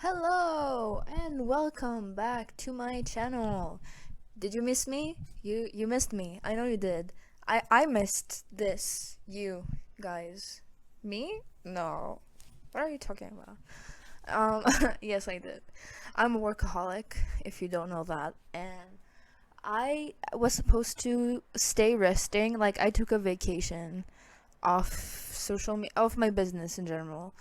Hello and welcome back to my channel. Did you miss me? You missed me. I know you did. I missed this. You guys. Me? No. What are you talking about? Yes, I did. I'm a workaholic, if you don't know that, and I was supposed to stay resting. Like I took a vacation off off my business in general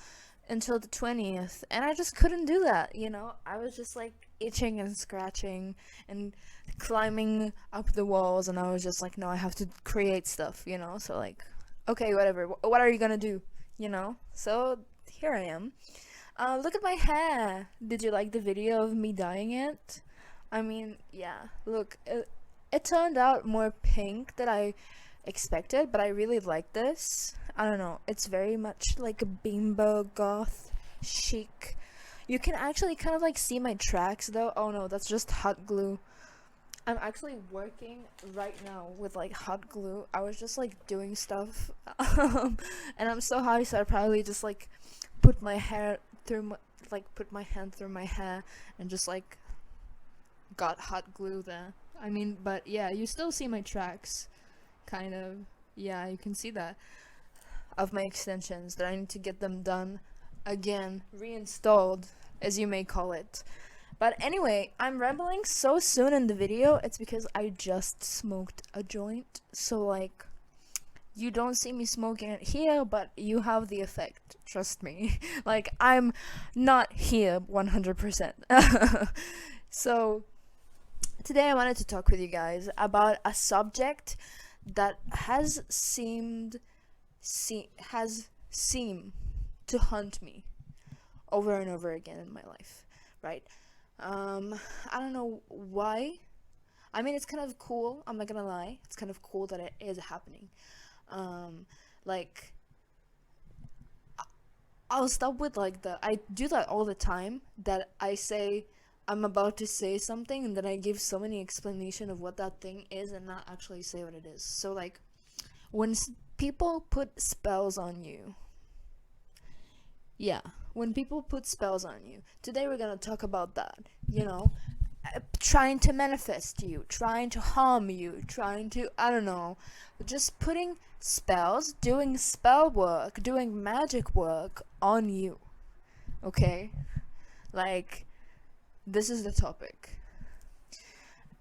until the 20th, and I just couldn't do that. I was just like itching and scratching and climbing up the walls, and I was just like, no, I have to create stuff. So like, okay, whatever, what are you gonna do? So here I am. Look at my hair. Did you like the video of me dyeing it? I mean, yeah, look, it turned out more pink than I expected, but I really like this. I don't know, it's very much like a bimbo goth chic. You can actually kind of like see my tracks though. Oh no, that's just hot glue. I'm actually working right now with like hot glue. I was just like doing stuff, and I'm so high, so I probably just like put my hair through my put my hand through my hair and just like got hot glue there. I mean, but yeah, you still see my tracks, kind of. Yeah, you can see that of my extensions that I need to get them done again, reinstalled, as you may call it. But anyway, I'm rambling so soon in the video. It's because I just smoked a joint, so like you don't see me smoking it here, but you have the effect. Trust me. Like I'm not here 100%. So today I wanted to talk with you guys about a subject that has seemed to haunt me over and over again in my life, right? I don't know why. I mean, it's kind of cool. I'm not gonna lie. It's kind of cool that it is happening. Um, like I'll stop with like I do that all the time. That I say I'm about to say something, and then I give so many explanation of what that thing is, and not actually say what it is. So like when people put spells on you, yeah, when people put spells on you. Today we're gonna talk about that. Trying to manifest you, trying to harm you, trying to, I don't know, just putting spells, doing spell work, doing magic work on you. Okay? Like, this is the topic.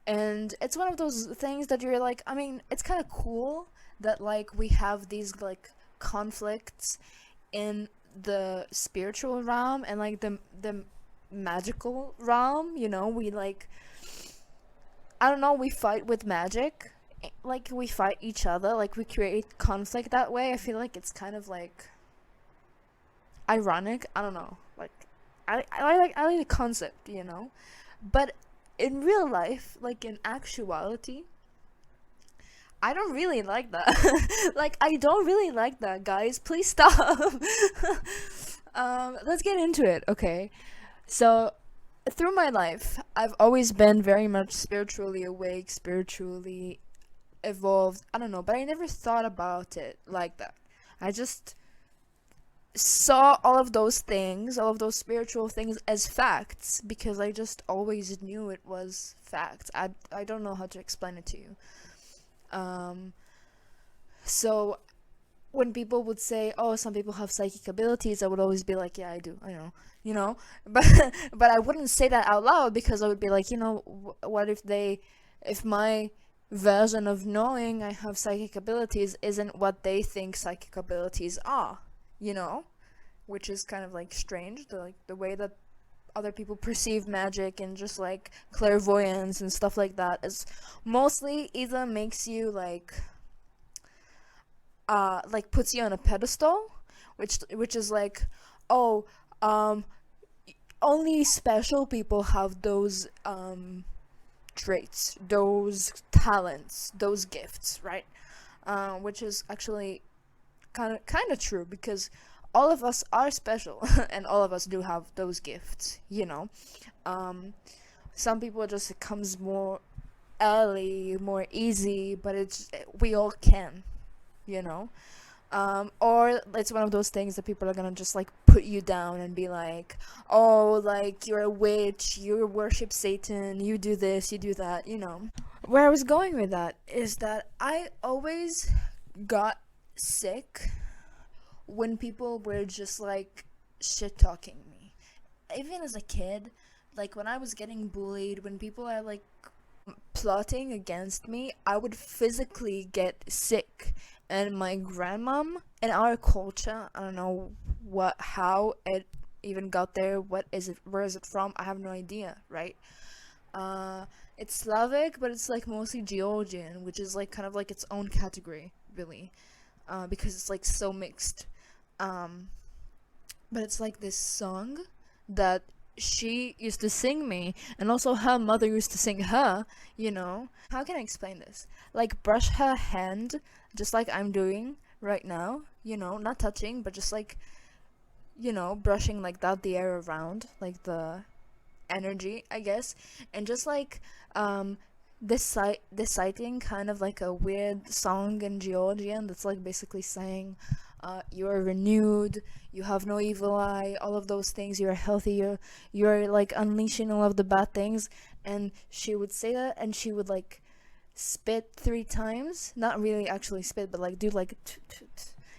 And it's one of those things that you're like, I mean, it's kind of cool that, like, we have these, like, conflicts in the spiritual realm and, like, the magical realm. We like, I don't know, we fight with magic, like we fight each other, like we create conflict that way. I feel like it's kind of like ironic. I don't know, like I like the concept. But in real life, like in actuality, I don't really like that. Like I don't really like that, guys. Please stop. Let's get into it, okay? So through my life, I've always been very much spiritually awake, spiritually evolved. I don't know, but I never thought about it like that. I just saw all of those things, all of those spiritual things as facts because I just always knew it was facts. I don't know how to explain it to you. Um so when people would say, "Oh, some people have psychic abilities," I would always be like, "Yeah, I do. I know." But but I wouldn't say that out loud because I would be like, what if my version of knowing I have psychic abilities isn't what they think psychic abilities are, you know? Which is kind of like strange, the way that other people perceive magic and just like clairvoyance and stuff like that is mostly either makes you like puts you on a pedestal, which is like, oh, only special people have those traits, those talents, those gifts, right? Which is actually kind of true because all of us are special and all of us do have those gifts. um some people just it comes more early, more easy, but it's we all can you know Or it's one of those things that people are gonna just like put you down and be like, oh, like you're a witch, you worship Satan, you do this, you do that, you know. Where I was going with that is that I always got sick when people were just like shit talking me. Even as a kid, like when I was getting bullied, when people are like plotting against me, I would physically get sick. And my grandmom in our culture, I don't know how it even got there, where is it from? I have no idea, right? It's Slavic, but it's like mostly Georgian, which is like kind of like its own category, really, because it's like so mixed. Um, but it's like this song that she used to sing me, and also her mother used to sing her, you know. How can I explain this? Like, brush her hand, just like I'm doing right now, you know, not touching, but just like, you know, brushing like that, the air around, like the energy, I guess, and just like, citing kind of like a weird song in Georgian that's like basically saying, you are renewed, you have no evil eye, all of those things, you're healthy, you're like unleashing all of the bad things. And she would say that, and she would like spit 3 times, not really actually spit, but like do like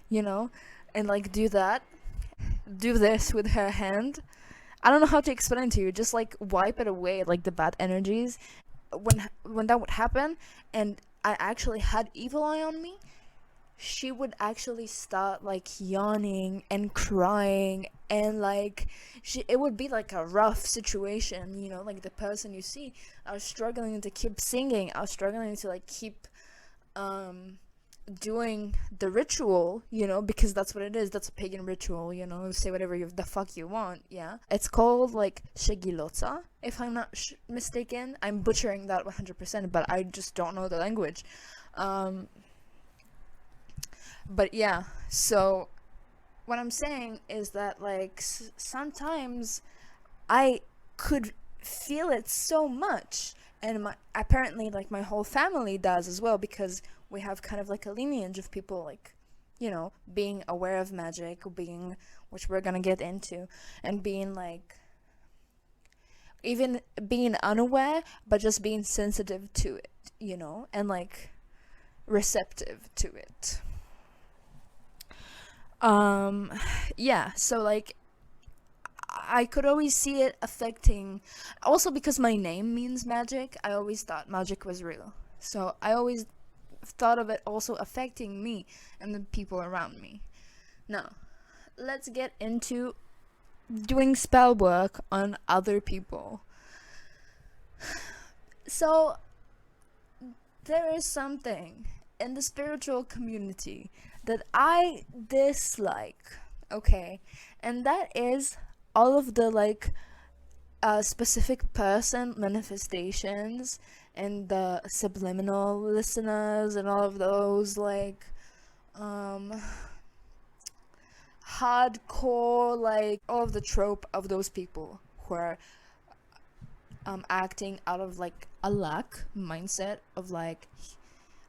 you know, and like do this with her hand. I don't know how to explain it to you. Just like wipe it away, like the bad energies. When that would happen, and I actually had evil eye on me, she would actually start like yawning and crying, and like it would be like a rough situation, you know, like the person you see. I was struggling to keep singing. I was struggling to like keep doing the ritual, you know, because that's what it is. That's a pagan ritual, you know. Say whatever the fuck you want. Yeah, it's called like shegilotsa, if I'm not mistaken. I'm butchering that 100%, but I just don't know the language. But yeah, so what I'm saying is that like sometimes I could feel it so much, and apparently like my whole family does as well, because we have kind of like a lineage of people like, you know, being aware of magic, which we're gonna get into, and being like, even being unaware but just being sensitive to it, you know, and like receptive to it. Yeah, so like I could always see it affecting, also because my name means magic. I always thought magic was real, so I always thought of it also affecting me and the people around me. Now let's get into doing spell work on other people. So there is something in the spiritual community that I dislike, okay? And that is all of the like specific person manifestations and the subliminal listeners and all of those like hardcore, like all of the trope of those people who are acting out of like a lack mindset of like,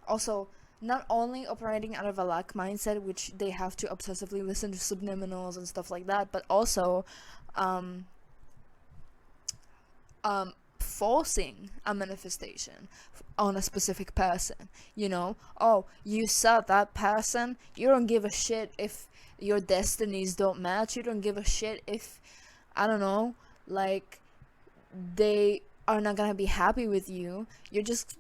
also not only operating out of a lack mindset, which they have to obsessively listen to subliminals and stuff like that, but also forcing a manifestation on a specific person, you know. Oh, you saw that person, you don't give a shit if your destinies don't match, you don't give a shit if, I don't know, like they are not gonna be happy with you. You just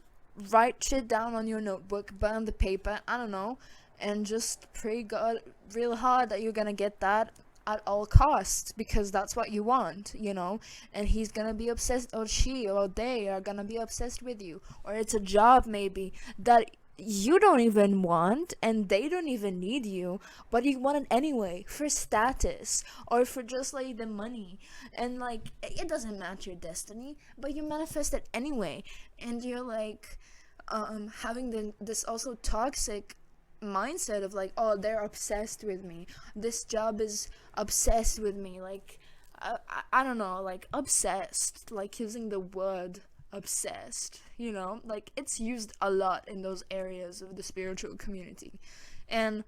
write shit down on your notebook, burn the paper, I don't know, and just pray God real hard that you're gonna get that at all costs, because that's what you want, you know. And he's gonna be obsessed, or she or they are gonna be obsessed with you. Or it's a job maybe that you don't even want and they don't even need you, but you want it anyway for status or for just like the money, and like it doesn't match your destiny, but you manifest it anyway. And you're like having this also toxic mindset of like, oh, they're obsessed with me, this job is obsessed with me, like I don't know, like obsessed, like using the word obsessed, you know, like it's used a lot in those areas of the spiritual community. And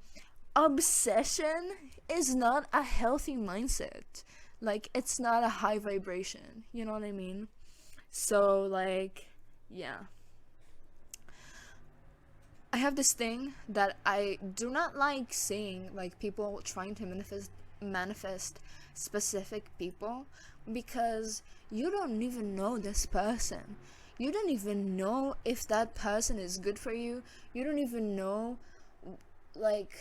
obsession is not a healthy mindset. Like, it's not a high vibration. You know what I mean? So, like, yeah. I have this thing that I do not like seeing, like, people trying to manifest specific people, because you don't even know this person. You don't even know if that person is good for you. You don't even know, like,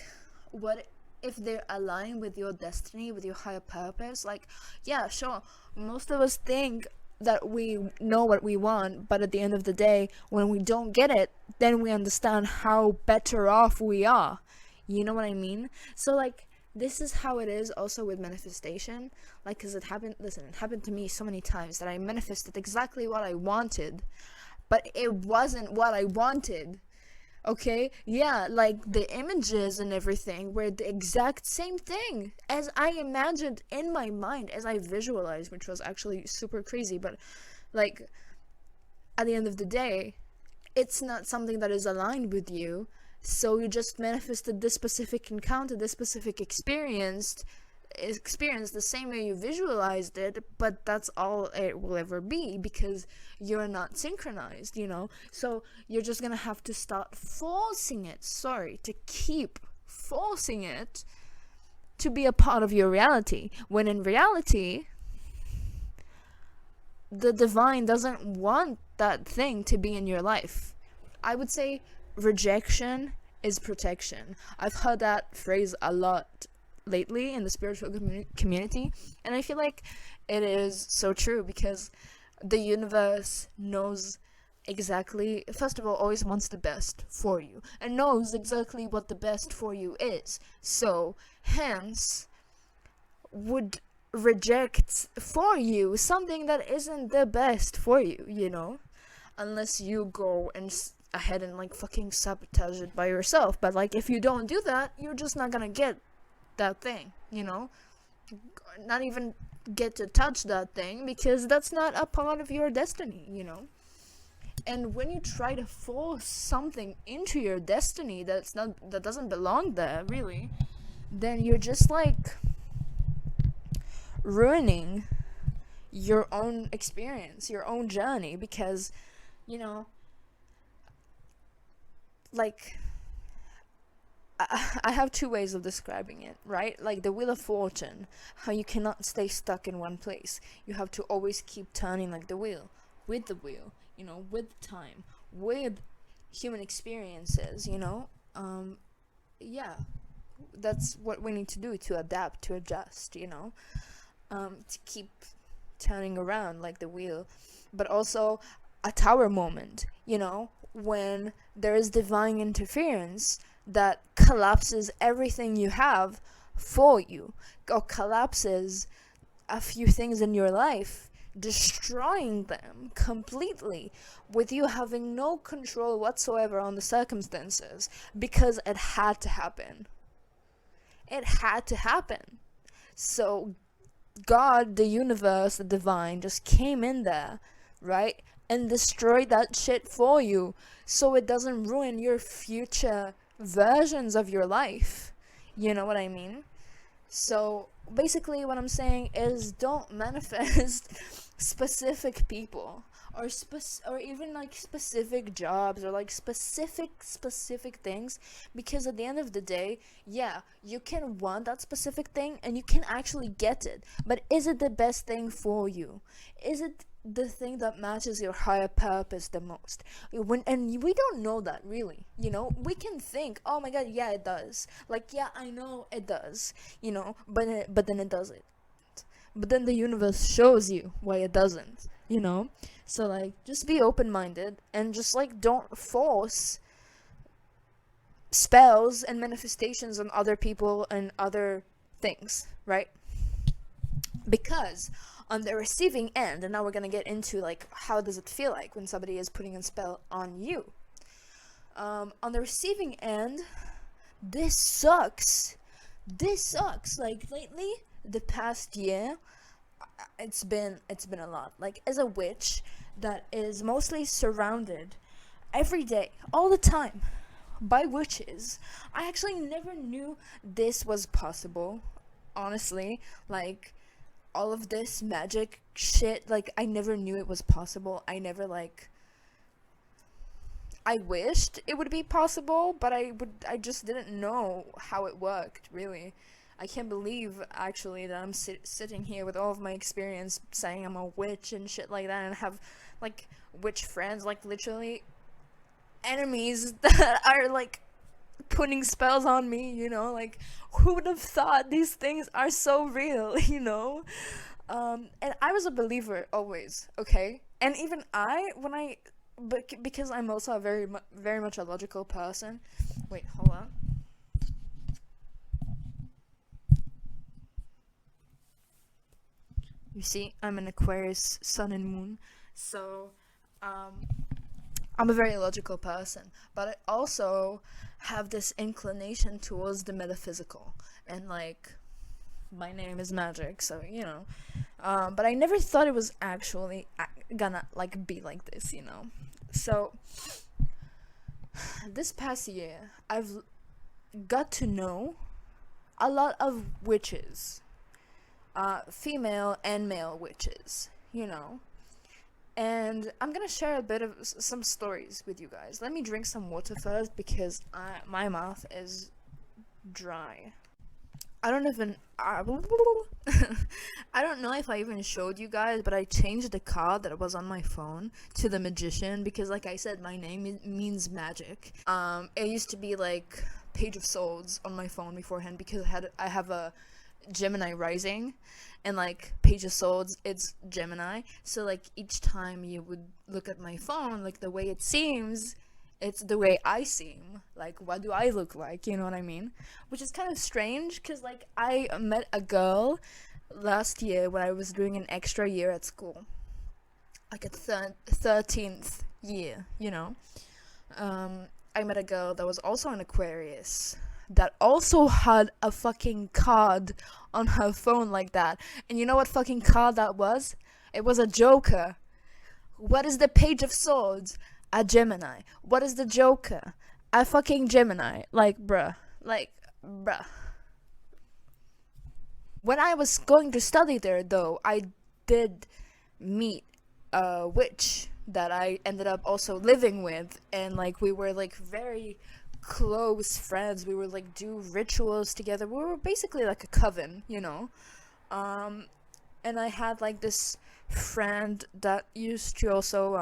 what if they're aligned with your destiny, with your higher purpose. Like, yeah, sure, most of us think that we know what we want, but at the end of the day, when we don't get it, then we understand how better off we are. You know what I mean? So, like, this is how it is also with manifestation. Like, because it happened to me so many times that I manifested exactly what I wanted, but it wasn't what I wanted. Okay, yeah, like the images and everything were the exact same thing as I imagined in my mind, as I visualized, which was actually super crazy. But, like, at the end of the day, it's not something that is aligned with you. So you just manifested this specific encounter, this specific experience the same way you visualized it, but that's all it will ever be, because you're not synchronized, so you're just gonna have to start forcing it, to keep forcing it to be a part of your reality, when in reality the divine doesn't want that thing to be in your life. I would say rejection is protection. I've heard that phrase a lot lately in the spiritual community, and I feel like it is so true, because the universe knows exactly, first of all, always wants the best for you, and knows exactly what the best for you is, so hence would reject for you something that isn't the best for you, unless you go and ahead and, like, fucking sabotage it by yourself. But, like, if you don't do that, you're just not gonna get that thing, not even get to touch that thing, because that's not a part of your destiny. And when you try to force something into your destiny that doesn't belong there, really, then you're just, like, ruining your own experience, your own journey, because like, I have two ways of describing it, right? Like the Wheel of Fortune, how you cannot stay stuck in one place. You have to always keep turning, like, the wheel, with time, with human experiences, yeah, that's what we need to do, to adapt, to adjust, to keep turning around like the wheel. But also a tower moment, when there is divine interference that collapses everything you have for you, or collapses a few things in your life, destroying them completely, with you having no control whatsoever on the circumstances, because it had to happen. It had to happen. So God, the universe, the divine, just came in there, right, and destroyed that shit for you, so it doesn't ruin your future versions of your life. You know what I mean? So basically what I'm saying is, don't manifest specific people, or even, like, specific jobs, or, like, specific things, because at the end of the day, yeah, you can want that specific thing and you can actually get it, but is it the best thing for you? Is it the thing that matches your higher purpose the most? And we don't know that, really. We can think, oh my god, yeah, it does, like, yeah, I know it does, but then it doesn't. But then the universe shows you why it doesn't. So, like, just be open-minded, and just, like, don't force spells and manifestations on other people and other things, right? Because on the receiving end, and now we're gonna get into, like, how does it feel like when somebody is putting a spell on you. On the receiving end, this sucks. Like, lately, the past year, it's been a lot. Like, as a witch that is mostly surrounded every day, all the time, by witches. I actually never knew this was possible, honestly. Like, all of this magic shit, like, I never knew it was possible. I never, like, I wished it would be possible, but I just didn't know how it worked, really. I can't believe, actually, that I'm sitting here with all of my experience saying I'm a witch and shit like that, and have, like, witch friends, like, literally enemies that are, like, putting spells on me, you know? Like, who would have thought these things are so real, you know? And I was a believer always, okay? And even when I, but because I'm also a very much a logical person. Wait, hold on. You see, I'm an Aquarius sun and moon, so um, I'm a very logical person, but I also have this inclination towards the metaphysical, and like, my name is magic, so you know. But I never thought it was actually gonna like be like this, you know. So this past year, I've got to know a lot of witches, female and male witches, you know. And I'm gonna share a bit of some stories with you guys. Let me drink some water first because my mouth is dry. I don't even. I don't know if I even showed you guys, but I changed the card that was on my phone to the magician because, like I said, my name means magic. It used to be like Page of Swords on my phone beforehand because I have a Gemini rising, and like Page of Swords, it's Gemini. So like each time you would look at my phone, like the way it seems, it's the way I seem. Like, what do I look like? You know what I mean? Which is kind of strange because, like, I met a girl last year when I was doing an extra year at school. Like, a 13th year, you know? I met a girl that was also an Aquarius that also had a fucking card on her phone like that. And you know what fucking card that was? It was a Joker. What is the Page of Swords? A Gemini. What is the Joker? A fucking Gemini. Like, bruh. Like, bruh. When I was going to study there, though, I did meet a witch that I ended up also living with, and like we were like very close friends. We were like do rituals together. We were basically like a coven, you know. And I had like this friend that used to also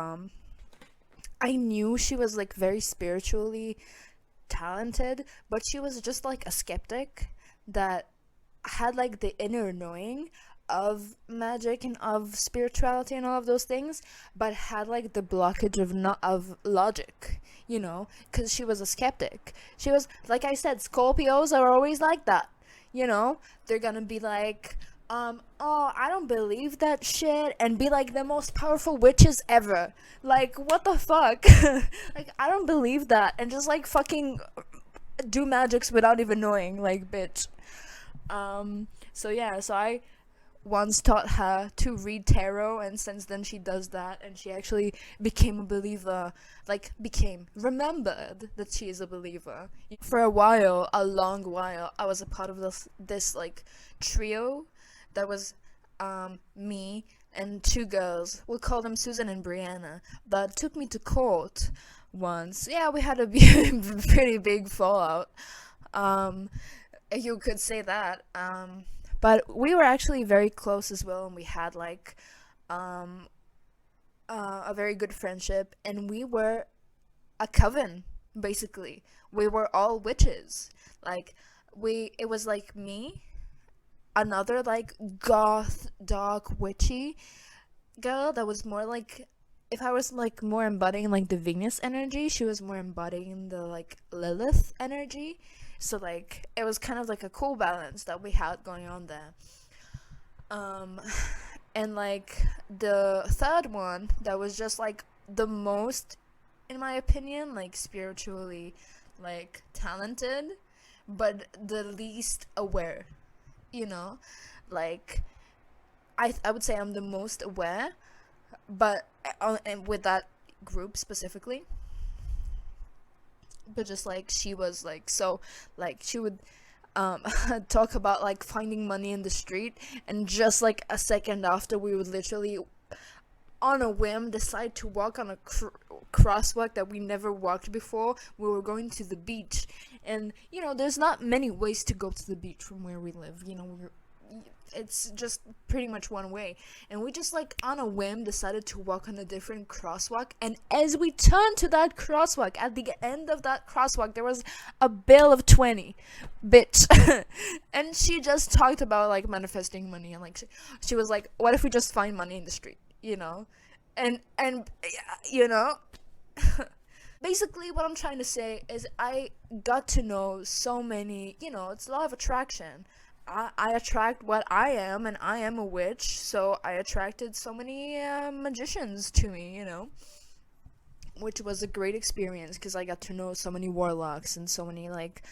I knew she was like very spiritually talented, but she was just like a skeptic that had like the inner knowing of magic and of spirituality and all of those things, but had like the blockage of not of logic, you know, because she was a skeptic. She was, like I said, Scorpios are always like that, you know. They're gonna be like, oh, I don't believe that shit, and be like the most powerful witches ever. Like, what the fuck? Like, I don't believe that, and just like fucking do magics without even knowing, like, bitch. So yeah, so I once taught her to read tarot, and since then she does that, and she actually became a believer. Like, remembered that she is a believer. For a while, a long while, I was a part of this like trio that was me and two girls. We'll call them Susan and Brianna, that took me to court once. Yeah, we had a pretty big fallout. You could say that. But we were actually very close as well, and we had like a very good friendship, and we were a coven, basically. We were all witches. Like, it was like me, another like goth, dark, witchy girl that was more like, if I was like more embodying like the Venus energy, she was more embodying the like Lilith energy. So like it was kind of like a cool balance that we had going on there. And like the third one that was just like the most, in my opinion, like spiritually like talented, but the least aware, you know. Like, I would say I'm the most aware, but and with that group specifically, but just like she was like so, like she would um talk about like finding money in the street, and just like a second after, we would literally on a whim decide to walk on a crosswalk that we never walked before. We were going to the beach, and there's not many ways to go to the beach from where we live. It's just pretty much one way, and we just like on a whim decided to walk on a different crosswalk. And as we turned to that crosswalk, at the end of that crosswalk, there was a bill of 20, bitch. And she just talked about like manifesting money, and like she was like, what if we just find money in the street, and you know basically what I'm trying to say is I got to know so many, it's law of attraction. I attract what I am, and I am a witch, so I attracted so many magicians to me, which was a great experience because I got to know so many warlocks and so many like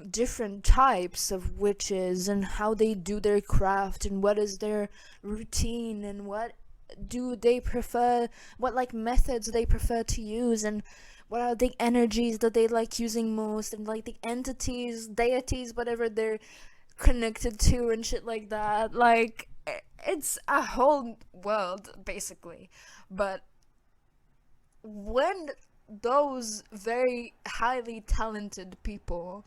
different types of witches, and how they do their craft, and what is their routine, and what do they prefer, what like methods they prefer to use, and what are the energies that they like using most, and like the entities, deities, whatever they're connected to, and shit like that. Like, it's a whole world basically. But when those very highly talented people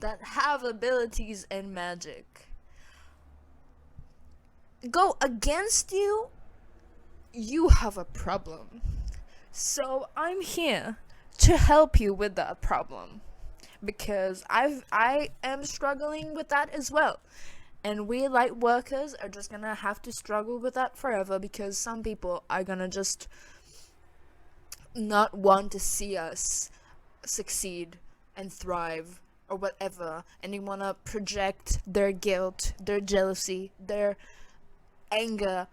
that have abilities and magic go against you, you have a problem. So I'm here to help you with that problem, because I am struggling with that as well. And we light workers are just gonna have to struggle with that forever, because some people are gonna just not want to see us succeed and thrive or whatever, and they wanna project their guilt, their jealousy, their anger,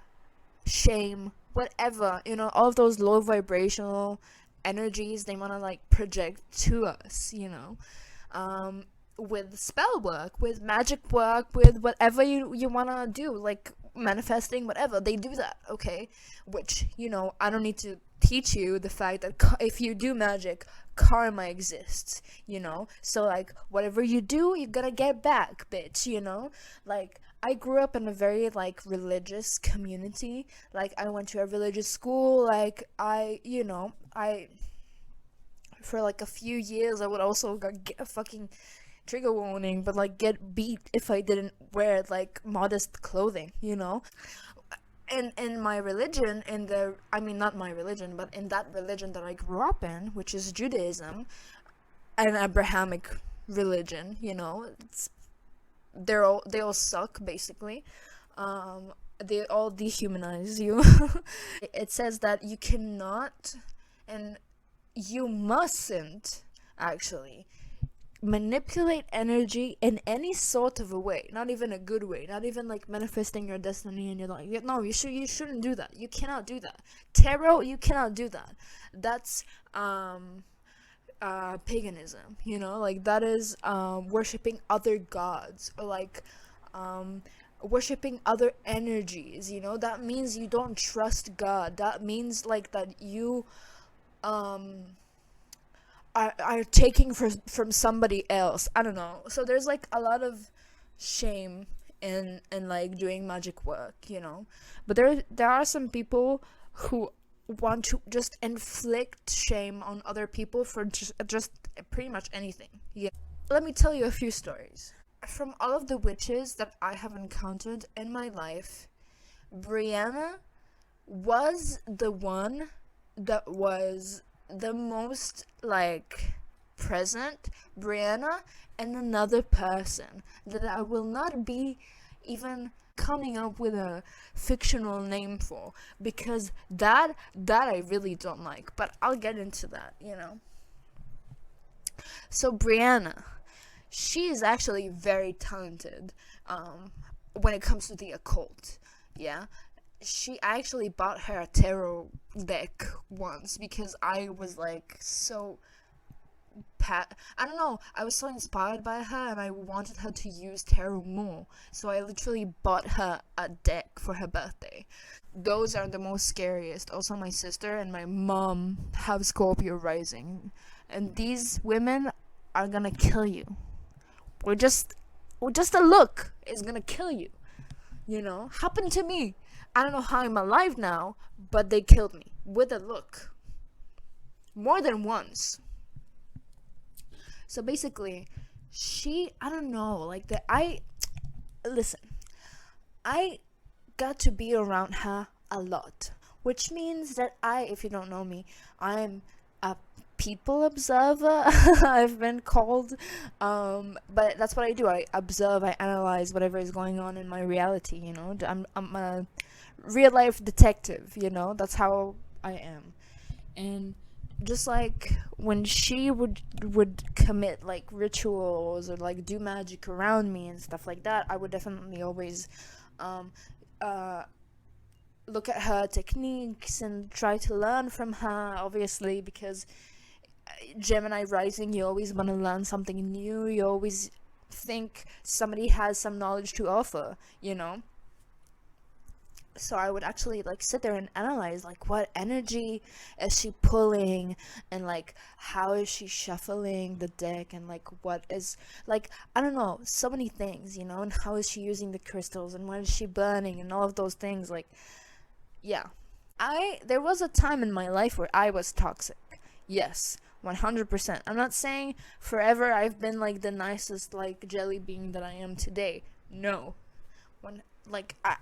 shame, whatever, all of those low vibrational energies they want to like project to us, with spell work, with magic work, with whatever you want to do, like manifesting, whatever, they do that, okay? Which, I don't need to teach you the fact that if you do magic, karma exists, so like whatever you do, you gotta get back, bitch, like I grew up in a very like religious community. Like I went to a religious school. Like I for like a few years I would also get a fucking trigger warning, but like get beat if I didn't wear like modest clothing, in my religion, not my religion, but in that religion that I grew up in, which is Judaism, an Abrahamic religion, it's they all suck basically. They all dehumanize you. It says that you cannot, and you mustn't actually manipulate energy in any sort of a way, not even a good way, not even like manifesting your destiny, and you're like, no, you shouldn't do that, you cannot do that. Tarot, you cannot do that. That's paganism, like that is worshipping other gods, or like worshipping other energies, that means you don't trust God. That means like that you are taking from somebody else. I don't know. So there's like a lot of shame in like doing magic work, but there are some people who want to just inflict shame on other people for just pretty much anything. Yeah. Let me tell you a few stories. From all of the witches that I have encountered in my life, Brianna was the one that was the most like present. Brianna and another person that I will not be even coming up with a fictional name for, because that I really don't like, but I'll get into that, So Brianna, she is actually very talented when it comes to the occult. Yeah, she actually bought her a tarot deck once because I was like so I don't know, I was so inspired by her and I wanted her to use tarot more, so I literally bought her a deck for her birthday. Those are the most scariest. Also, my sister and my mom have Scorpio rising, and these women are gonna kill you. Or just a look is gonna kill you. Happened to me. I don't know how I'm alive now, but they killed me with a look more than once. So basically, I don't know, like that. Listen, I got to be around her a lot, which means that if you don't know me, I'm a people observer. I've been called, but that's what I do. I observe, I analyze whatever is going on in my reality. I'm a real life detective. That's how I am. And just like when she would commit like rituals or like do magic around me and stuff like that, I would definitely always look at her techniques and try to learn from her, obviously, because Gemini rising, you always want to learn something new. You always think somebody has some knowledge to offer. So I would actually like sit there and analyze like what energy is she pulling, and like how is she shuffling the deck, and like what is, like, I don't know, so many things, and how is she using the crystals, and what is she burning, and all of those things. Like, yeah, there was a time in my life where I was toxic. Yes, 100%. I'm not saying forever I've been like the nicest like jelly bean that I am today. No.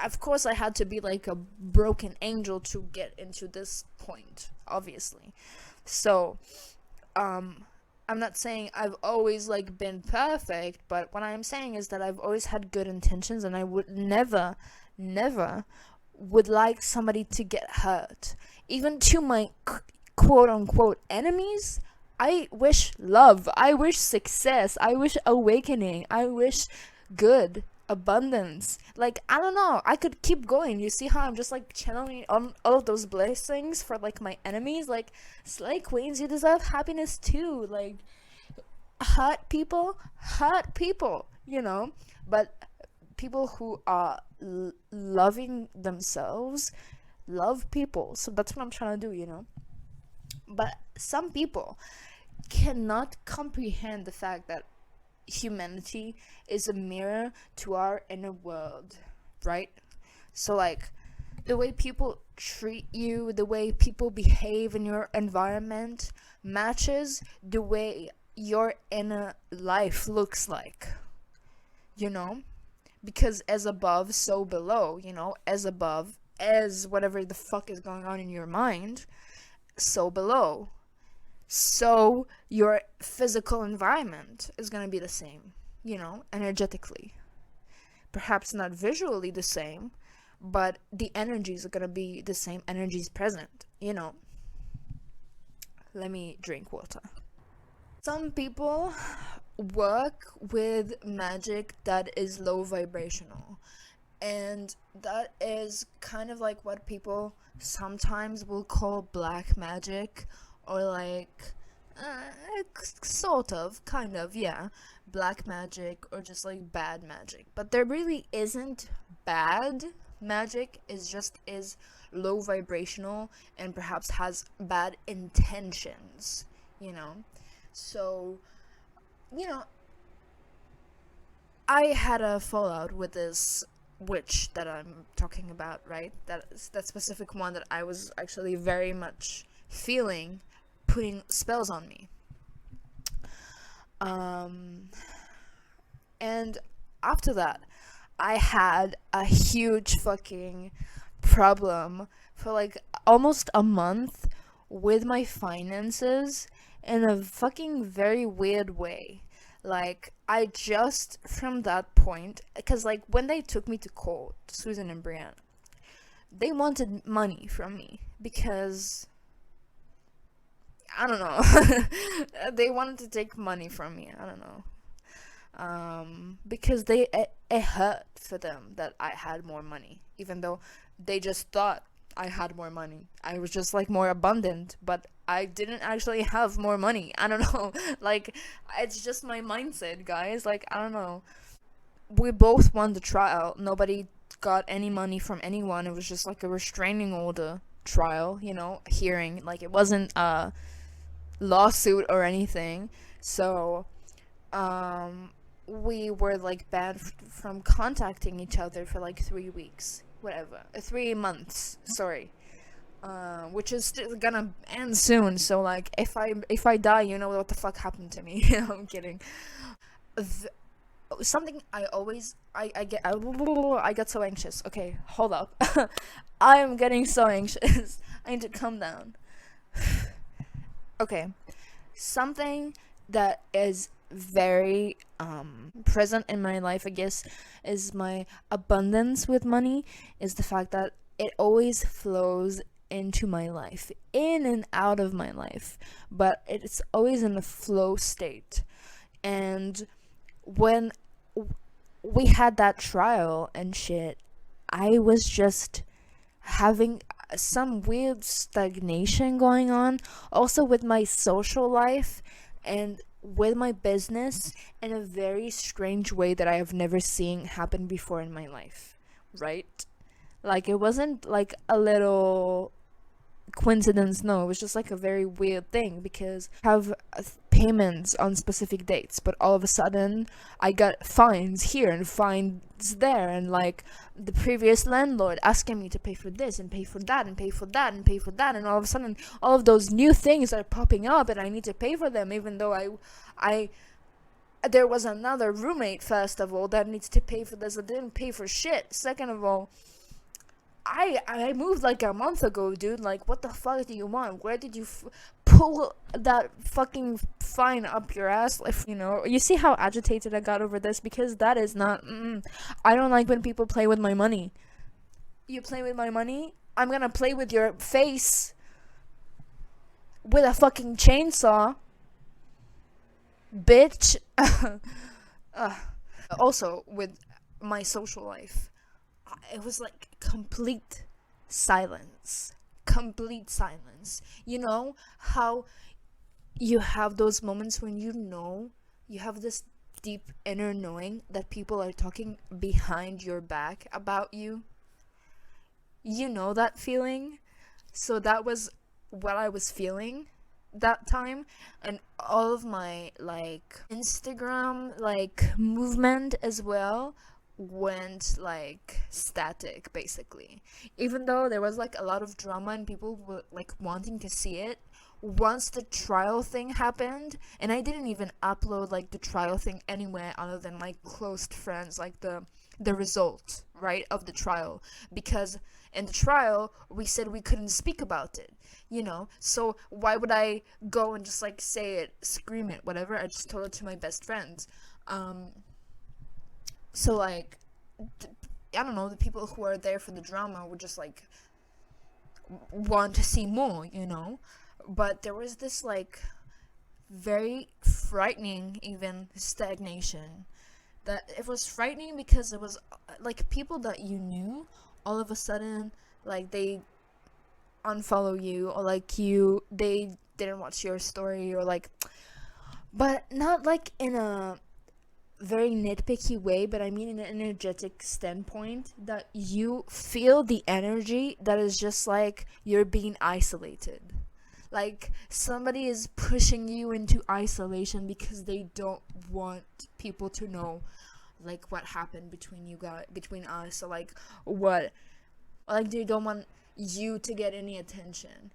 Of course I had to be like a broken angel to get into this point, obviously. So, I'm not saying I've always like been perfect, but what I'm saying is that I've always had good intentions, and I would never would like somebody to get hurt. Even to my quote unquote enemies, I wish love, I wish success, I wish awakening, I wish good, abundance. Like, I don't know, I could keep going. You see how I'm just like channeling on all of those blessings for like my enemies? Like, slay queens, you deserve happiness too. Like, hurt people, but people who are loving themselves love people. So that's what I'm trying to do. But some people cannot comprehend the fact that humanity is a mirror to our inner world, right? So like the way people treat you, the way people behave in your environment matches the way your inner life looks like, because as above, so below. As above, as whatever the fuck is going on in your mind, so below. So your physical environment is going to be the same, energetically. Perhaps not visually the same, but the energies are going to be the same energies present. Let me drink water. Some people work with magic that is low vibrational, and that is kind of like what people sometimes will call black magic, or like sort of, kind of, yeah, black magic, or just like bad magic. But there really isn't bad magic, is just is low vibrational and perhaps has bad intentions. So I had a fallout with this witch that I'm talking about, right? That specific one that I was actually very much feeling putting spells on me. And after that, I had a huge fucking problem for like almost a month with my finances, in a fucking very weird way. Like, I just, from that point, because like when they took me to court, Susan and Brianna, they wanted money from me because, I don't know, they wanted to take money from me. I don't know, because it hurt for them that I had more money, even though they just thought I had more money. I was just like more abundant, but I didn't actually have more money. I don't know. Like, it's just my mindset, guys. Like, I don't know. We both won the trial. Nobody got any money from anyone. It was just like a restraining order trial, hearing. Like, it wasn't lawsuit or anything. So we were like banned from contacting each other for like 3 weeks, whatever, 3 months. Sorry. Which is still gonna end soon. So like, if I die, you know what the fuck happened to me. I'm kidding. Th- Something I always I get so anxious. Okay, hold up. I am getting so anxious. I need to calm down. Okay, something that is very present in my life, I guess, is my abundance with money, is the fact that it always flows into my life, in and out of my life, but it's always in a flow state. And when we had that trial and shit, I was just having some weird stagnation going on, also with my social life and with my business, in a very strange way that I have never seen happen before in my life, right? Like, it wasn't like a little coincidence. No, it was just like a very weird thing, because I have payments on specific dates, but all of a sudden I got fines here and fines there, and like the previous landlord asking me to pay for this and pay for that and pay for that and pay for that, and all of a sudden all of those new things are popping up and I need to pay for them, even though I there was another roommate, first of all, that needs to pay for this. I didn't pay for shit. Second of all, I moved like a month ago, dude. Like, what the fuck do you want? Where did you pull that fucking fine up your ass? Like, you see how agitated I got over this, because that is not. I don't like when people play with my money. You play with my money, I'm gonna play with your face with a fucking chainsaw, bitch. Also, with my social life, it was like complete silence. Complete silence. You know how you have those moments when you have this deep inner knowing that people are talking behind your back about you? You know that feeling? So that was what I was feeling that time, and all of my like Instagram like movement as well went like static, basically. Even though there was like a lot of drama and people were like wanting to see it, once the trial thing happened, and I didn't even upload like the trial thing anywhere other than like closed friends, like the result, right, of the trial, because in the trial we said we couldn't speak about it, so why would I go and just like say it, scream it, whatever? I just told it to my best friends. So like, I don't know, the people who are there for the drama would just like want to see more. But there was this like very frightening, even, stagnation. That it was frightening because it was like people that you knew, all of a sudden, like, they unfollow you, or like they didn't watch your story, or like, but not like in a very nitpicky way, but I mean in an energetic standpoint, that you feel the energy that is just like you're being isolated. Like, somebody is pushing you into isolation because they don't want people to know like what happened between you guys, between us, or like what, like, they don't want you to get any attention,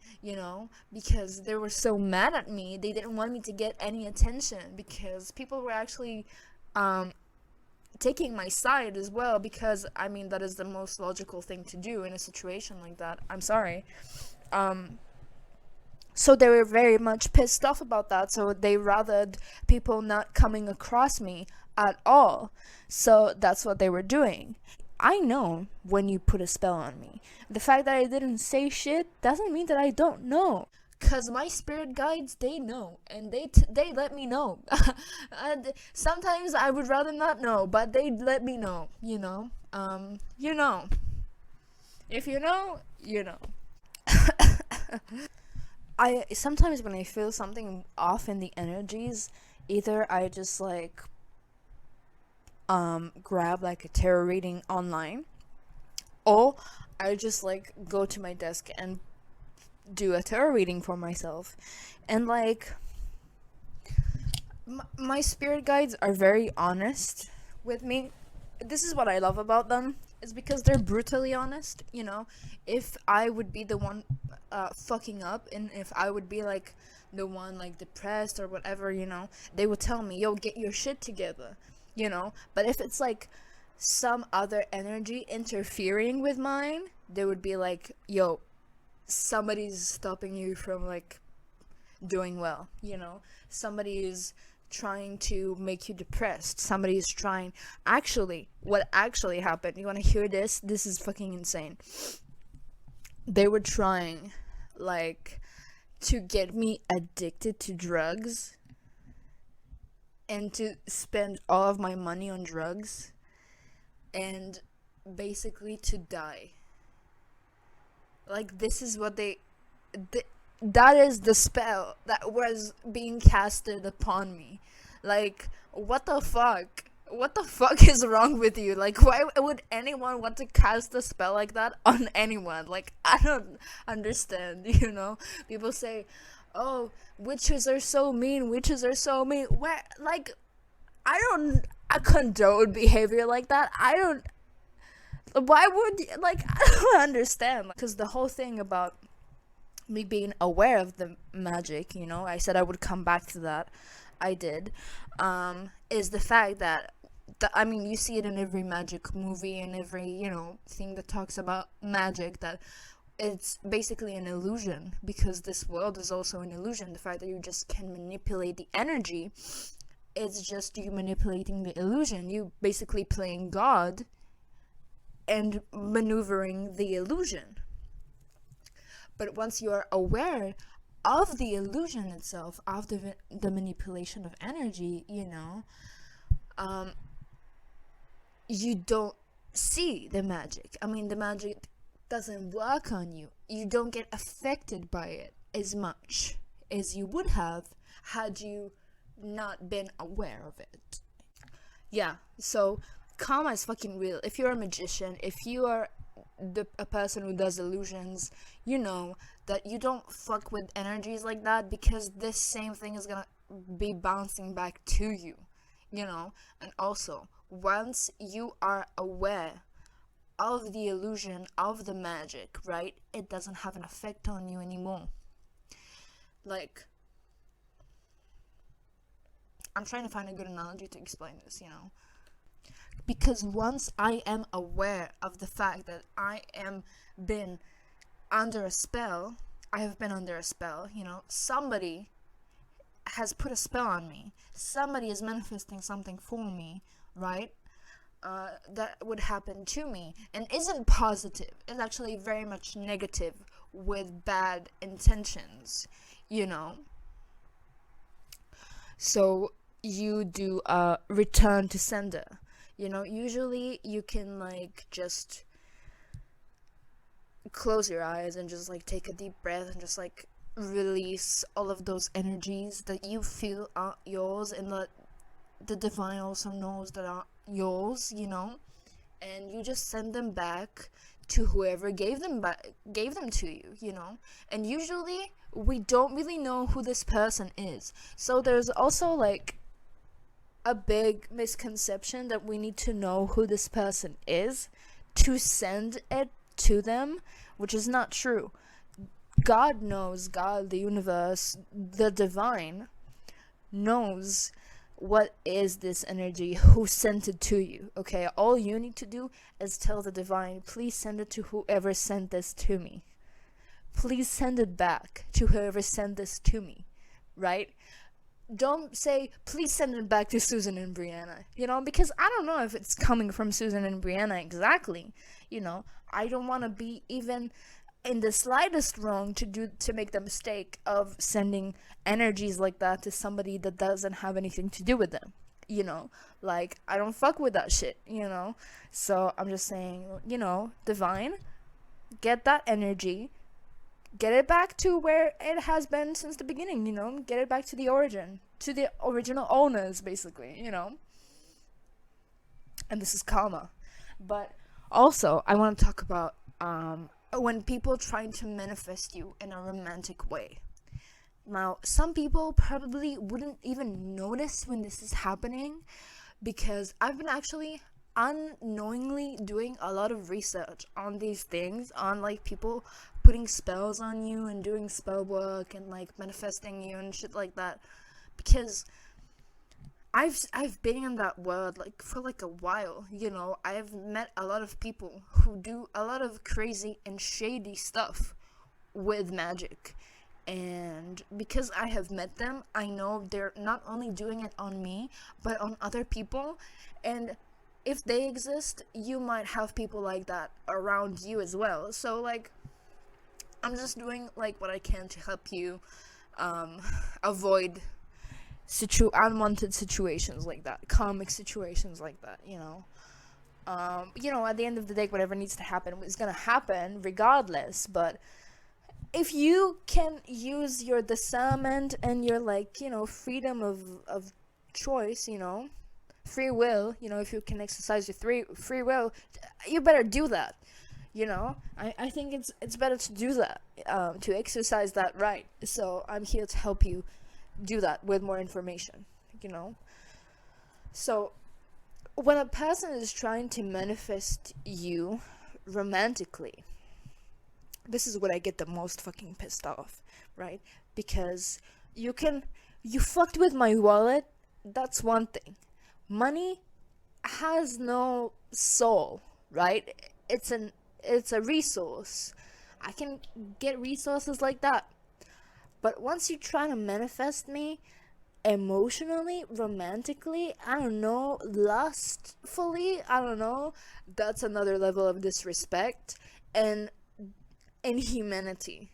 because they were so mad at me. They didn't want me to get any attention, because people were actually um taking my side as well, because I mean that is the most logical thing to do in a situation like that. I'm sorry. So they were very much pissed off about that, so they rathered people not coming across me at all. So that's what they were doing. I know when you put a spell on me. The fact that I didn't say shit doesn't mean that I don't know. Cause my spirit guides, they know, and they let me know. And sometimes I would rather not know, but they let me know. You know. If you know, you know. I sometimes, when I feel something off in the energies, either I just like grab like a tarot reading online, or I just like go to my desk and do a tarot reading for myself. And like, my spirit guides are very honest with me. This is what I love about them, is because they're brutally honest. You know, if I would be the one fucking up, and if I would be like the one like depressed or whatever, you know, they would tell me, yo, get your shit together, you know. But if it's like some other energy interfering with mine, they would be like, yo, somebody's stopping you from like doing well, you know. Somebody is trying to make you depressed. Somebody is trying, actually, what actually happened, you want to hear this? This is fucking insane. They were trying like to get me addicted to drugs and to spend all of my money on drugs and basically to die. Like, this is what that is the spell that was being casted upon me. Like, what the fuck? What the fuck is wrong with you? Like, why would anyone want to cast a spell like that on anyone? Like, I don't understand, you know? People say, oh, witches are so mean, witches are so mean. Where, like, I condone behavior like that. Why would, like, I don't understand. Because the whole thing about me being aware of the magic, you know, I said I would come back to that. I did. Is the fact that, I mean, you see it in every magic movie and every, you know, thing that talks about magic, that it's basically an illusion, because this world is also an illusion. The fact that you just can manipulate the energy, it's just you manipulating the illusion. You basically playing God and maneuvering the illusion. But once you are aware of the illusion itself, of the manipulation of energy, you know, you don't see the magic. I mean, the magic doesn't work on you. You don't get affected by it as much as you would have had you not been aware of it. Yeah, so karma is fucking real. If you're a magician, if you are a person who does illusions, you know that you don't fuck with energies like that, because this same thing is gonna be bouncing back to you, you know. And also, once you are aware of the illusion of the magic, right, it doesn't have an effect on you anymore. Like, I'm trying to find a good analogy to explain this, you know. Because once I am aware of the fact that I am been under a spell, I have been under a spell, you know, somebody has put a spell on me, somebody is manifesting something for me, right, that would happen to me, and isn't positive, it's actually very much negative with bad intentions, you know. So you do a return to sender. You know, usually you can like just close your eyes and just like take a deep breath and just like release all of those energies that you feel are yours, and that the divine also knows that are yours, you know, and you just send them back to whoever gave them to you, you know. And usually we don't really know who this person is, so there's also like a big misconception that we need to know who this person is to send it to them, which is not true. God knows, God, the universe, the divine knows what is this energy, who sent it to you, okay? All you need to do is tell the divine, please send it to whoever sent this to me. Please send it back to whoever sent this to me, right? Don't say, please send it back to Susan and Brianna, you know, because I don't know if it's coming from Susan and Brianna exactly, you know. I don't want to be even in the slightest wrong to make the mistake of sending energies like that to somebody that doesn't have anything to do with them, you know. Like, I don't fuck with that shit, you know. So I'm just saying, you know, divine, get that energy, get it back to where it has been since the beginning, you know. Get it back to the origin, to the original owners, basically, you know. And this is karma. But also, I want to talk about when people trying to manifest you in a romantic way. Now, some people probably wouldn't even notice when this is happening, because I've been actually unknowingly doing a lot of research on these things, on like people putting spells on you and doing spell work and like manifesting you and shit like that, because I've been in that world like for like a while, you know. I've met a lot of people who do a lot of crazy and shady stuff with magic. And because I have met them, I know they're not only doing it on me, but on other people. And if they exist, you might have people like that around you as well. So like, I'm just doing like what I can to help you avoid unwanted situations like that, comic situations like that, you know. At the end of the day, whatever needs to happen is gonna happen regardless. But if you can use your discernment and your like, freedom of choice, free will, if you can exercise your free will, you better do that. I think it's better to do that, to exercise that right. So I'm here to help you do that with more information. So when a person is trying to manifest you romantically, this is what I get the most fucking pissed off, right? Because you fucked with my wallet, that's one thing. Money has no soul, right? It's a resource. I can get resources like that. But once you try to manifest me emotionally, romantically, I don't know, lustfully, I don't know, that's another level of disrespect and inhumanity.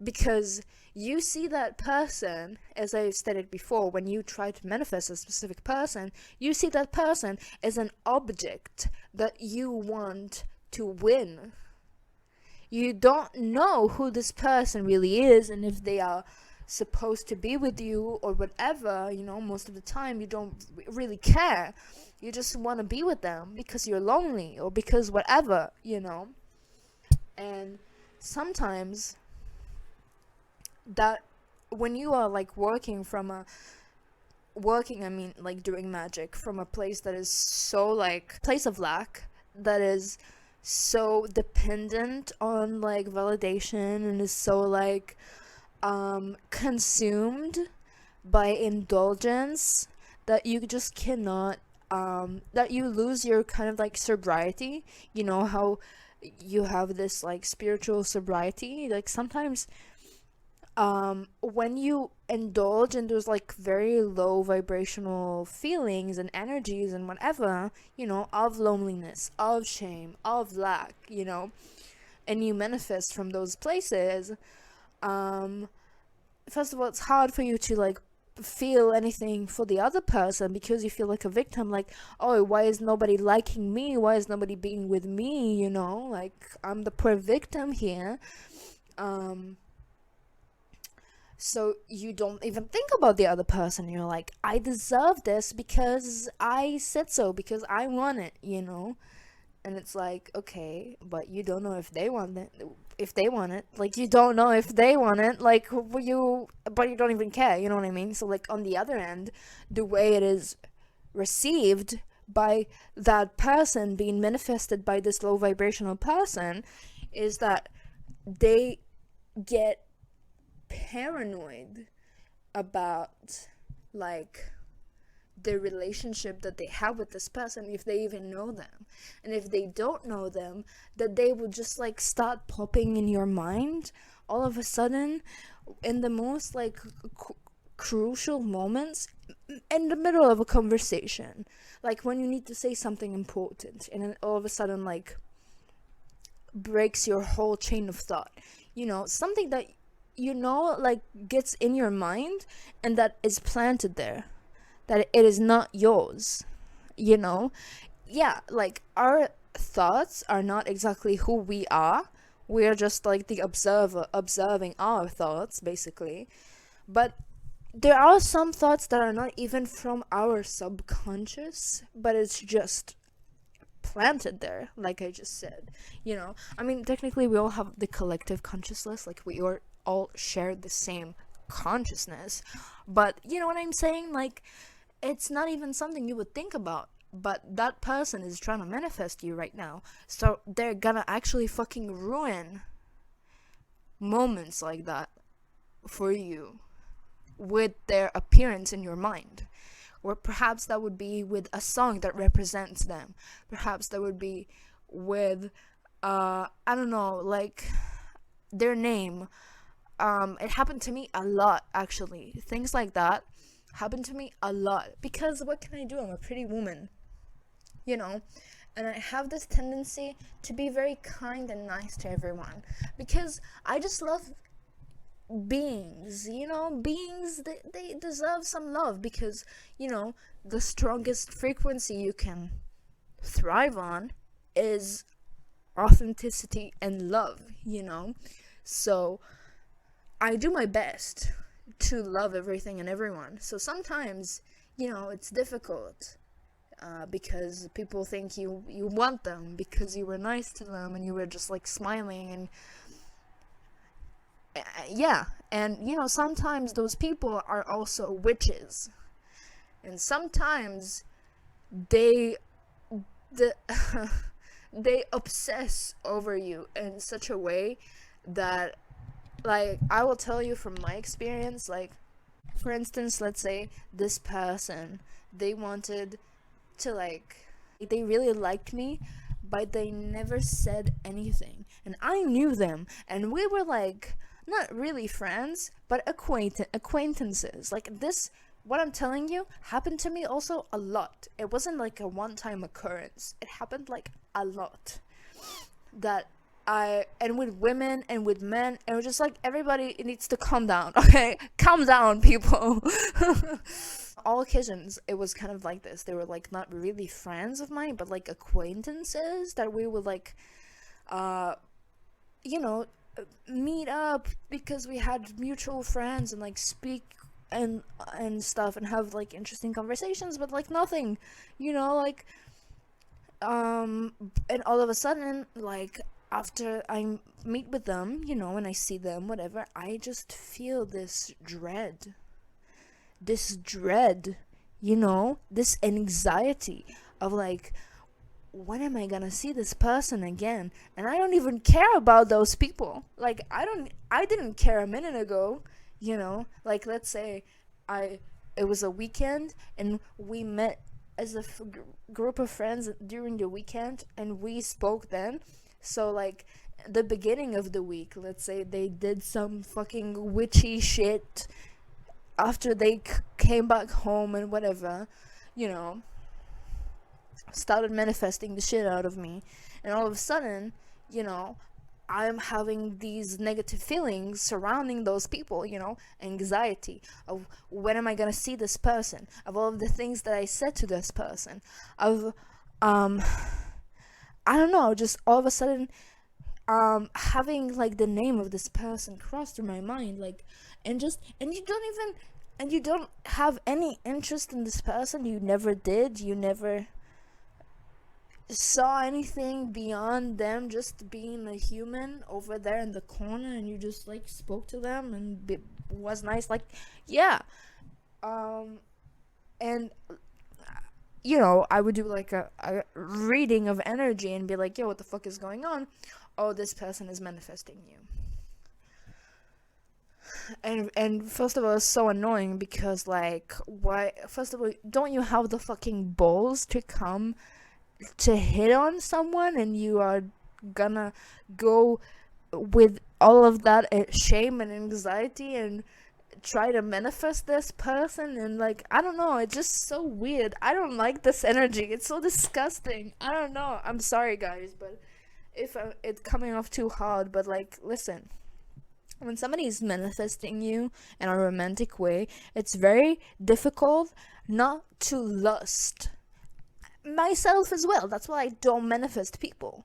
Because you see that person, as I stated before, when you try to manifest a specific person, you see that person as an object that you want to win. You don't know who this person really is, and if they are supposed to be with you or whatever. Most of the time you don't really care. You just want to be with them because you're lonely or because whatever. And sometimes that when you are like doing magic from a place that is so like place of lack, that is so dependent on like validation, and is so like consumed by indulgence, that you just cannot that you lose your kind of like sobriety. How you have this like spiritual sobriety, like sometimes when you indulge in those like very low vibrational feelings and energies and whatever, of loneliness, of shame, of lack, and you manifest from those places, first of all, it's hard for you to like feel anything for the other person, because you feel like a victim, like, oh, why is nobody liking me, why is nobody being with me, like I'm the poor victim here. So you don't even think about the other person. You're like, I deserve this because I said so, because I want it, and it's like, okay, but you don't know if they want it. Like, you don't know if they want it, like, but you don't even care, you know what I mean? So like, on the other end, the way it is received by that person being manifested by this low vibrational person is that they get paranoid about like the relationship that they have with this person, if they even know them. And if they don't know them, that they will just like start popping in your mind all of a sudden in the most like crucial moments, in the middle of a conversation, like when you need to say something important, and then all of a sudden like breaks your whole chain of thought. Something that like gets in your mind and that is planted there, that it is not yours. Like our thoughts are not exactly who we are. We're just like the observer observing our thoughts, basically. But there are some thoughts that are not even from our subconscious, but it's just planted there, like I just said. I mean, technically we all have the collective consciousness, like we all share the same consciousness, but you know what I'm saying, like it's not even something you would think about, but that person is trying to manifest you right now, so they're gonna actually fucking ruin moments like that for you with their appearance in your mind. Or perhaps that would be with a song that represents them. Perhaps that would be with, I don't know, like their name. It happened to me a lot, actually. Things like that happened to me a lot. Because what can I do? I'm a pretty woman, you know? And I have this tendency to be very kind and nice to everyone. Because I just love beings, they deserve some love, because the strongest frequency you can thrive on is authenticity and love. So I do my best to love everything and everyone. So sometimes it's difficult, because people think you want them because you were nice to them and you were just like smiling, and yeah, and sometimes those people are also witches, and sometimes they the they obsess over you in such a way that, like, I will tell you from my experience, like, for instance, let's say this person, they wanted to, like, they really liked me, but they never said anything, and I knew them, and we were like not really friends, but acquaintances. Like, this, what I'm telling you, happened to me also a lot. It wasn't like a one-time occurrence. It happened like a lot. And with women and with men, and it was just like, everybody needs to calm down, okay? Calm down, people. All occasions, it was kind of like this. They were like not really friends of mine, but like acquaintances that we would like, you know, meet up because we had mutual friends and like speak and stuff and have like interesting conversations, but like nothing, like and all of a sudden, like, after I meet with them, and I see them, whatever, I just feel this dread, this anxiety of like, when am I gonna see this person again? And I don't even care about those people. Like, I didn't care a minute ago, like, let's say it was a weekend and we met as a group of friends during the weekend and we spoke then. So like, the beginning of the week, let's say they did some fucking witchy shit after they came back home and whatever, started manifesting the shit out of me, and all of a sudden, I'm having these negative feelings surrounding those people, anxiety of, when am I gonna see this person, of all of the things that I said to this person, of I don't know, just all of a sudden having like the name of this person cross through my mind, like, and you don't have any interest in this person. You never did. You never saw anything beyond them just being a human over there in the corner, and you just like spoke to them and was nice, like, yeah. And I would do like a reading of energy and be like, yo, what the fuck is going on? Oh, this person is manifesting you. And first of all, it's so annoying because, like, why, first of all, don't you have the fucking balls to come to hit on someone, and you are gonna go with all of that shame and anxiety and try to manifest this person? And like, I don't know, it's just so weird. I don't like this energy. It's so disgusting. I don't know, I'm sorry guys, but if it's coming off too hard, but like, listen, when somebody is manifesting you in a romantic way, it's very difficult not to lust. Myself as well. That's why I don't manifest people.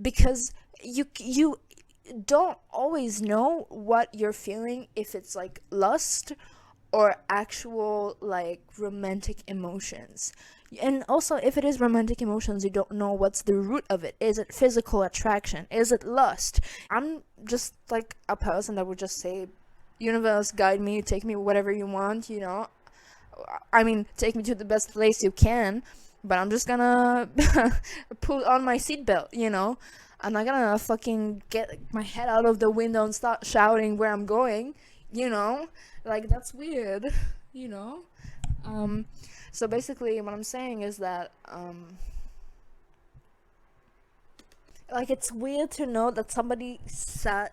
Because you don't always know what you're feeling, if it's like lust or actual like romantic emotions. And also, if it is romantic emotions, you don't know what's the root of it. Is it physical attraction? Is it lust? I'm just like a person that would just say, universe, guide me, take me whatever you want, you know. I mean, take me to the best place you can, but I'm just gonna put on my seatbelt, you know. I'm not gonna fucking get my head out of the window and start shouting where I'm going, you know. Like, that's weird, you know. So basically, what I'm saying is that, like, it's weird to know that somebody sat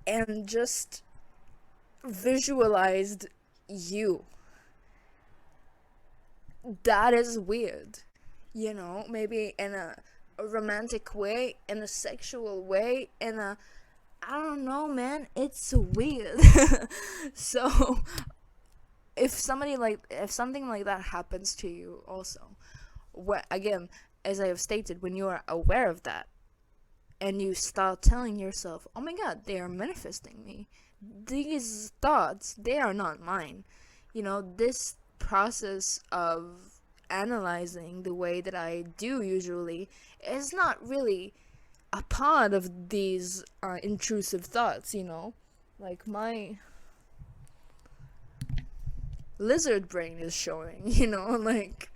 and just visualized you. That is weird, you know. Maybe in a romantic way, in a sexual way, in a, I don't know, man. It's weird. So if something like that happens to you also, again, as I have stated, when you are aware of that and you start telling yourself, oh my god, they are manifesting me, these thoughts, they are not mine, you know, this process of analyzing the way that I do usually is not really a part of these intrusive thoughts, you know. Like, my lizard brain is showing, you know. Like,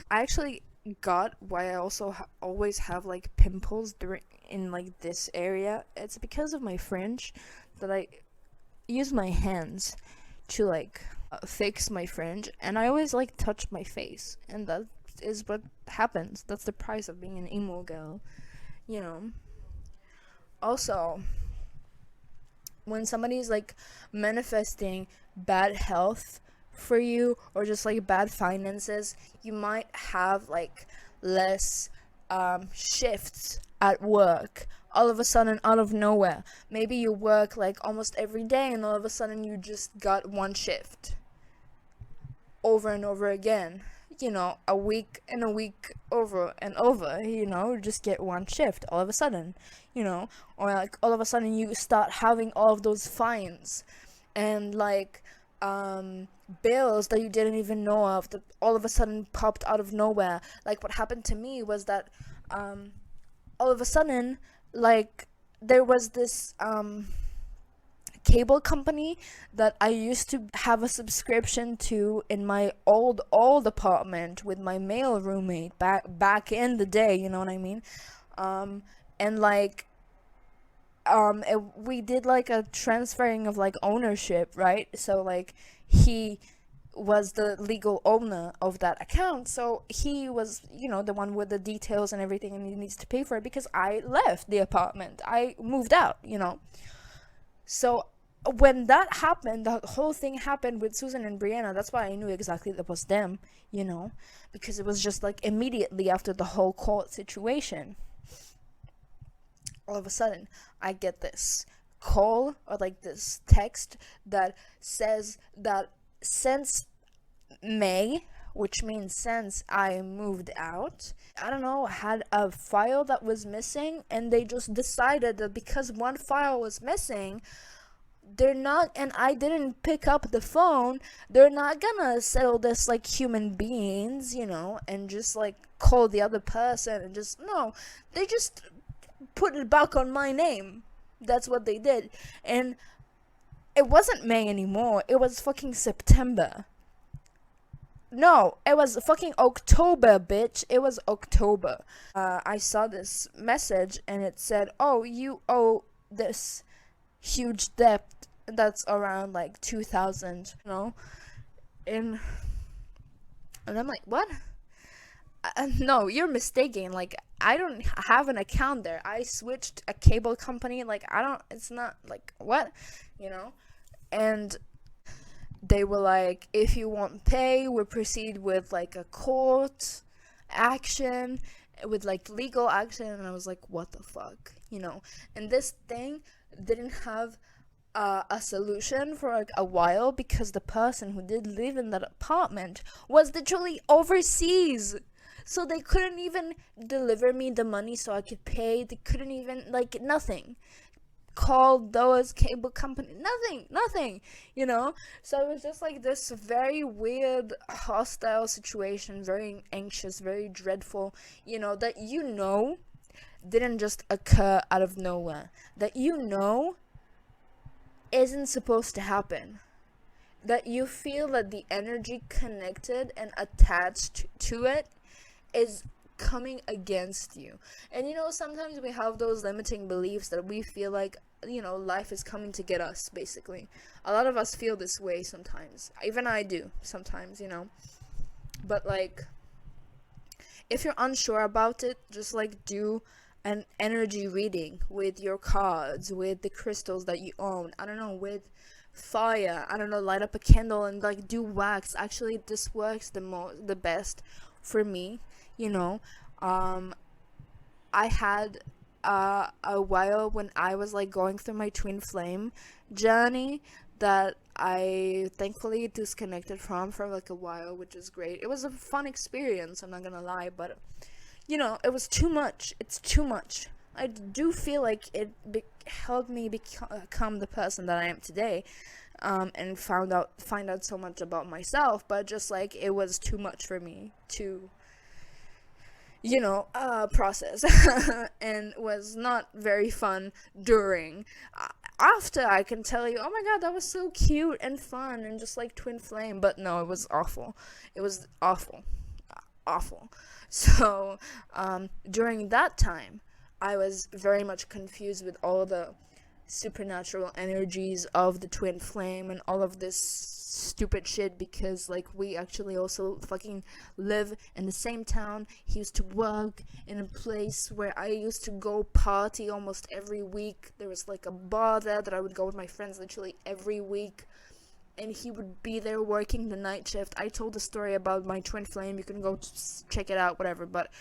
I actually got why I also always have like pimples in like this area. It's because of my fringe, that I use my hands to like fix my fringe, and I always like touch my face, and that is what happens. That's the price of being an emo girl, you know. Also, when somebody's like manifesting bad health for you, or just like bad finances, you might have like less shifts at work all of a sudden, out of nowhere. Maybe you work like almost every day, and all of a sudden you just got one shift over and over again, you know, a week and a week, over and over, you know, just get one shift all of a sudden, you know. Or like all of a sudden you start having all of those fines and like bills that you didn't even know of, that all of a sudden popped out of nowhere. Like, what happened to me was that all of a sudden, like, there was this cable company that I used to have a subscription to in my old apartment with my male roommate back in the day, you know what I mean. And like we did like a transferring of like ownership, right? So like, he was the legal owner of that account, so he was, you know, the one with the details and everything, and he needs to pay for it because I left the apartment, I moved out, you know. So when that happened, the whole thing happened with Susan and Brianna. That's why I knew exactly that was them, you know, because it was just like immediately after the whole court situation, all of a sudden I get this call or like this text that says that since May, which means since I moved out, I don't know, had a file that was missing, and they just decided that because one file was missing, they're not, and I didn't pick up the phone, they're not gonna settle this like human beings, you know, and just like call the other person and just, no, they just put it back on my name. That's what they did. And it wasn't May anymore, it was fucking September. No, it was fucking October, bitch. It was October. I saw this message and it said, oh, you owe this huge debt that's around like 2,000, you know? And I'm like, what? No, you're mistaken. Like, I don't have an account there. I switched a cable company. Like, it's not like, what? You know? And they were like, if you won't pay, we'll proceed with like a court action, with like legal action. And I was like, what the fuck, you know? And this thing didn't have a solution for like a while, because the person who did live in that apartment was literally overseas, so they couldn't even deliver me the money so I could pay. They couldn't even, like, nothing. called those cable company, nothing, you know. So it was just like this very weird hostile situation, very anxious, very dreadful, you know, that you know didn't just occur out of nowhere, that you know isn't supposed to happen, that you feel that the energy connected and attached to it is coming against you. And you know, sometimes we have those limiting beliefs that we feel like, you know, life is coming to get us, basically. A lot of us feel this way sometimes. Even I do sometimes, you know. But like, if you're unsure about it, just like do an energy reading with your cards, with the crystals that you own. I don't know, with fire. I don't know, light up a candle and like do wax. Actually, this works the best for me, you know. I had a while when I was like going through my twin flame journey that I thankfully disconnected from for like a while, which is great. It was a fun experience, I'm not gonna lie, but you know, it was too much. It's too much. I do feel like it helped me become the person that I am today, and find out so much about myself. But just like it was too much for me to, you know, process, and was not very fun during. After, I can tell you, oh my god, that was so cute and fun and just like twin flame. But no, it was awful. It was awful. Awful. So, during that time, I was very much confused with all the supernatural energies of the twin flame and all of this stupid shit, because like we actually also fucking live in the same town. He used to work in a place where I used to go party almost every week. There was like a bar there that I would go with my friends literally every week, and he would be there working the night shift. I told the story about my twin flame. You can go check it out, whatever. But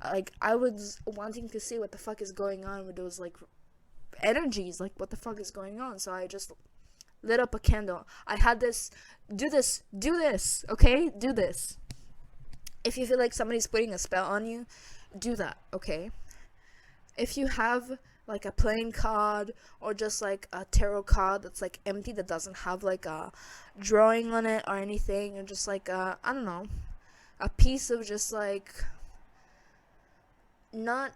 like, I was wanting to see what the fuck is going on with those like energies. Like, what the fuck is going on? So I just lit up a candle. I had this, do this, okay? Do this. If you feel like somebody's putting a spell on you, do that, okay? If you have like a playing card or just like a tarot card that's like empty, that doesn't have like a drawing on it or anything, or just like a, I don't know, a piece of just like, not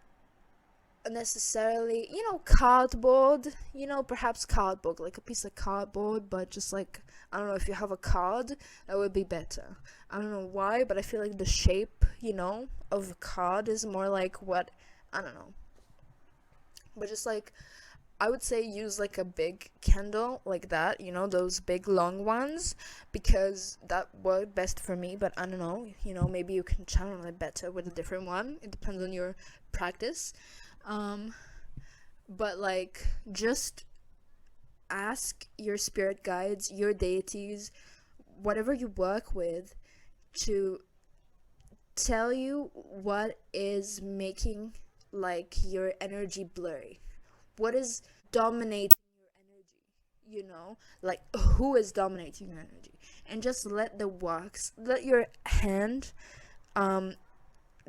necessarily, you know, cardboard, you know, perhaps cardboard, like a piece of cardboard, but just like, I don't know, if you have a card, that would be better. I don't know why, but I feel like the shape, you know, of a card is more like what, I don't know. But just like, I would say use like a big candle like that, you know, those big long ones, because that worked best for me. But I don't know, you know, maybe you can channel it better with a different one. It depends on your practice. But like, just ask your spirit guides, your deities, whatever you work with, to tell you what is making like your energy blurry, what is dominating your energy, you know, like who is dominating your energy. And just let your hand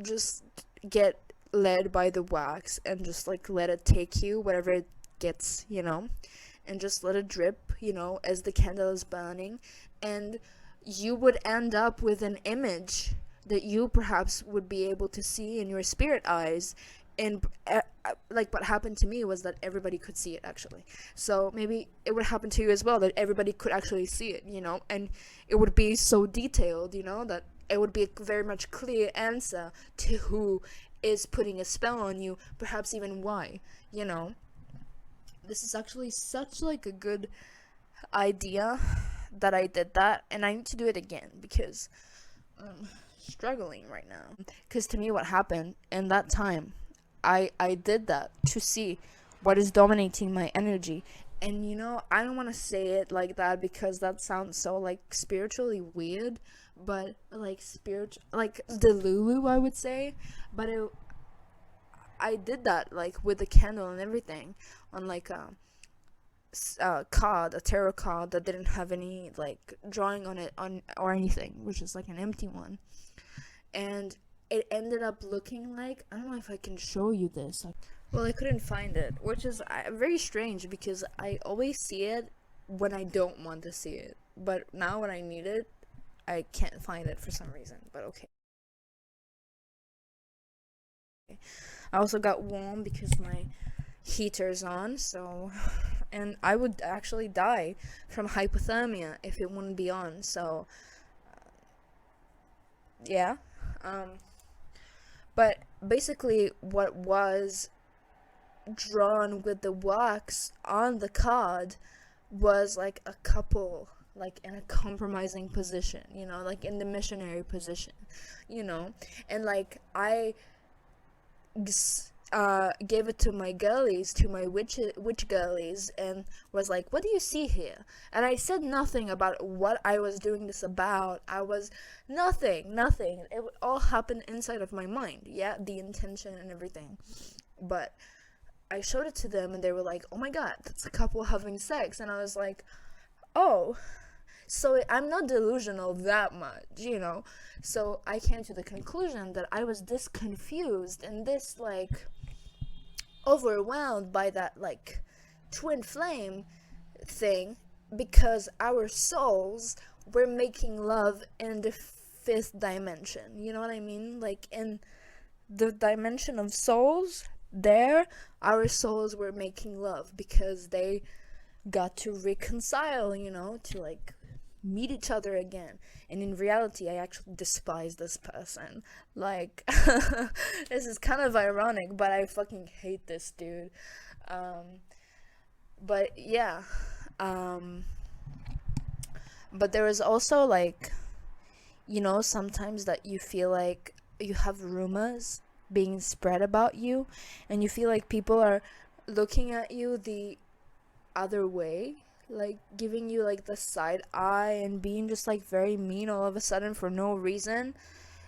just get led by the wax, and just like let it take you wherever it gets, you know, and just let it drip, you know, as the candle is burning. And you would end up with an image that you perhaps would be able to see in your spirit eyes. And like, what happened to me was that everybody could see it, actually. So maybe it would happen to you as well, that everybody could actually see it, you know, and it would be so detailed, you know, that it would be a very much clear answer to who is putting a spell on you, perhaps even why, you know. This is actually such like a good idea that I did that, and I need to do it again, because I'm struggling right now. Because to me, what happened in that time, I did that to see what is dominating my energy. And you know, I don't want to say it like that because that sounds so like spiritually weird, but like like Delulu, I would say. But I did that like with the candle and everything on like a card, a tarot card that didn't have any like drawing on it or anything, which is like an empty one. And it ended up looking like, I don't know if I can show you this. Well, I couldn't find it, which is very strange because I always see it when I don't want to see it. But now when I need it, I can't find it for some reason. But okay. I also got warm because my heater's on, so. And I would actually die from hypothermia if it wouldn't be on, so. Yeah. Um, but basically, what was drawn with the wax on the card was like a couple, like in a compromising position, like in the missionary position, and like I gave it to my girlies, to my witch girlies, and was like, "What do you see here?" And I said nothing about what I was doing this about. I was nothing. It all happened inside of my mind. Yeah, the intention and everything, but I showed it to them, and they were like, "Oh my god, that's a couple having sex," and I was like, "Oh." So I'm not delusional that much. So I came to the conclusion that I was this confused and this like overwhelmed by that like twin flame thing because our souls were making love in the fifth dimension. You know what I mean? Like in the dimension of souls, there our souls were making love because they got to reconcile, to like meet each other again. And in reality, I actually despise this person. Like, this is kind of ironic, but I fucking hate this dude. Um, but yeah. Um, but there is also like, sometimes that you feel like you have rumors being spread about you, and you feel like people are looking at you the other way, like giving you like the side eye and being just like very mean all of a sudden for no reason,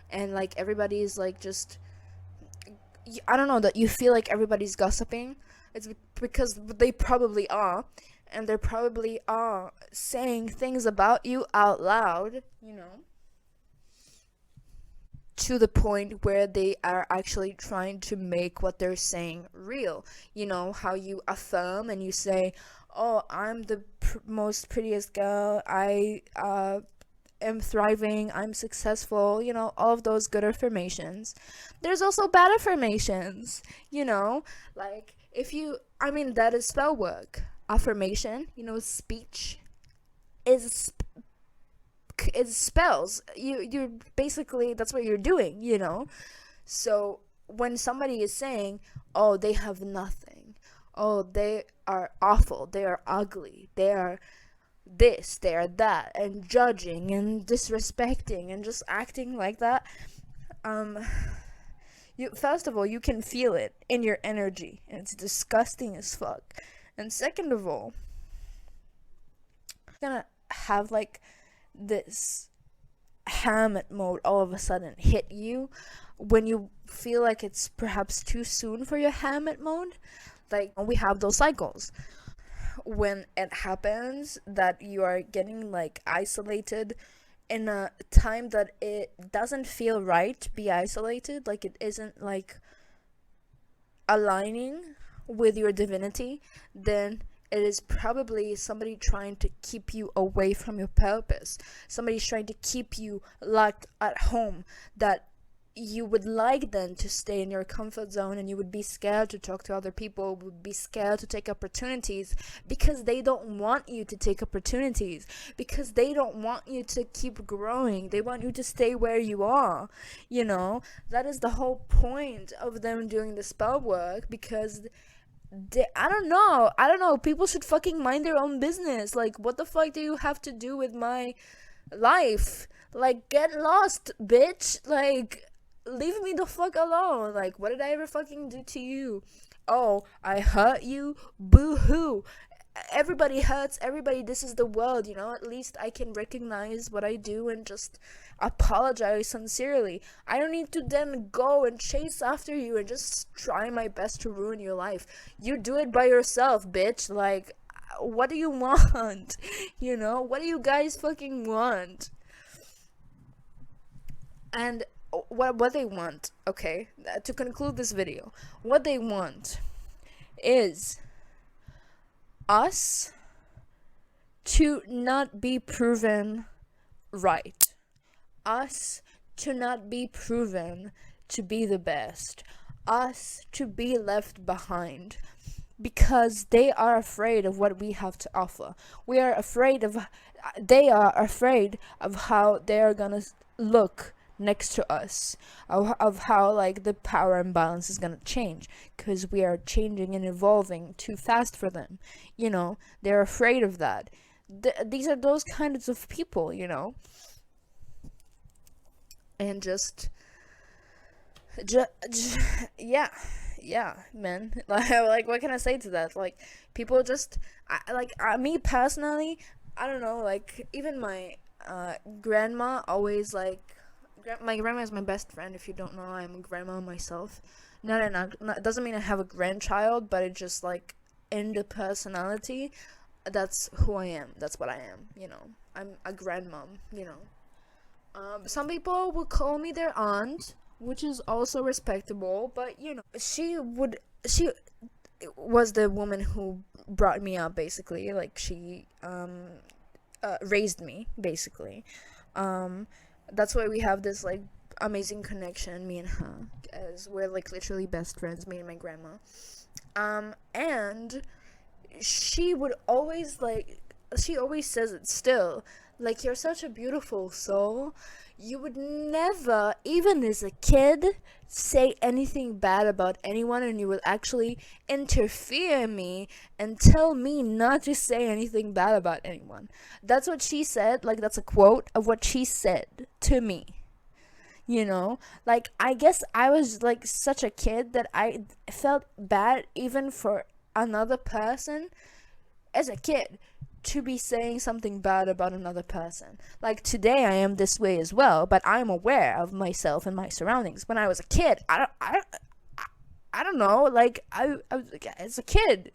and like everybody's like just, I don't know, that you feel like everybody's gossiping. It's because they probably are, and they probably are saying things about you out loud, to the point where they are actually trying to make what they're saying real. How you affirm and you say, "Oh, I'm the most prettiest girl. I am thriving. I'm successful." All of those good affirmations. There's also bad affirmations. Like if you, I mean, that is spell work. Affirmation, speech is it spells. You're basically, that's what you're doing. So when somebody is saying, "Oh, they have nothing. Oh, they are awful. They are ugly. They are this, they are that," and judging and disrespecting and just acting like that, um you, first of all, you can feel it in your energy, and it's disgusting as fuck. And second of all, gonna have like this Hammett mode all of a sudden hit you when you feel like it's perhaps too soon for your Hammett mode. Like, we have those cycles when it happens that you are getting like isolated in a time that it doesn't feel right to be isolated, like it isn't like aligning with your divinity, then it is probably somebody trying to keep you away from your purpose. Somebody's trying to keep you locked at home, that you would like then to stay in your comfort zone, and you would be scared to talk to other people, would be scared to take opportunities because they don't want you to take opportunities, because they don't want you to keep growing. They want you to stay where you are. That is the whole point of them doing the spell work, because I don't know. People should fucking mind their own business. Like, what the fuck do you have to do with my life? Like, get lost, bitch. Like, leave me the fuck alone. Like, what did I ever fucking do to you? Oh, I hurt you? Boo hoo. Everybody hurts everybody. This is the world. At least I can recognize what I do and just apologize sincerely. I don't need to then go and chase after you and just try my best to ruin your life. You do it by yourself, bitch. Like, what do you want? What do you guys fucking want? And what they want, okay, to conclude this video, what they want is us to not be proven right, us to not be proven to be the best, us to be left behind, because they are afraid of what we have to offer. They are afraid of how they are gonna look next to us, of how like the power imbalance is gonna change, because we are changing and evolving too fast for them. They're afraid of that. These are those kinds of people, and yeah, man. Like what can I say to that? Like, people just, me personally, I don't know, like, even my grandma always, like, my grandma is my best friend. If you don't know, I'm a grandma myself. Not doesn't mean I have a grandchild, but it just, like, in the personality, that's who I am. That's what I am, I'm a grandmom, some people will call me their aunt, which is also respectable, but she was the woman who brought me up, basically. Like, she raised me, basically. That's why we have this, like, amazing connection, me and her, as we're, like, literally best friends, me and my grandma. And she would always, like, she always says it still, like, you're such a beautiful soul. You would never, even as a kid, say anything bad about anyone, and you would actually interfere in me and tell me not to say anything bad about anyone. That's what she said. Like, that's a quote of what she said to me. Like, I guess I was, like, such a kid that I felt bad even for another person as a kid to be saying something bad about another person. Like, today I am this way as well, but I'm aware of myself and my surroundings. When I was a kid, I don't know, like, I was, like, as a kid,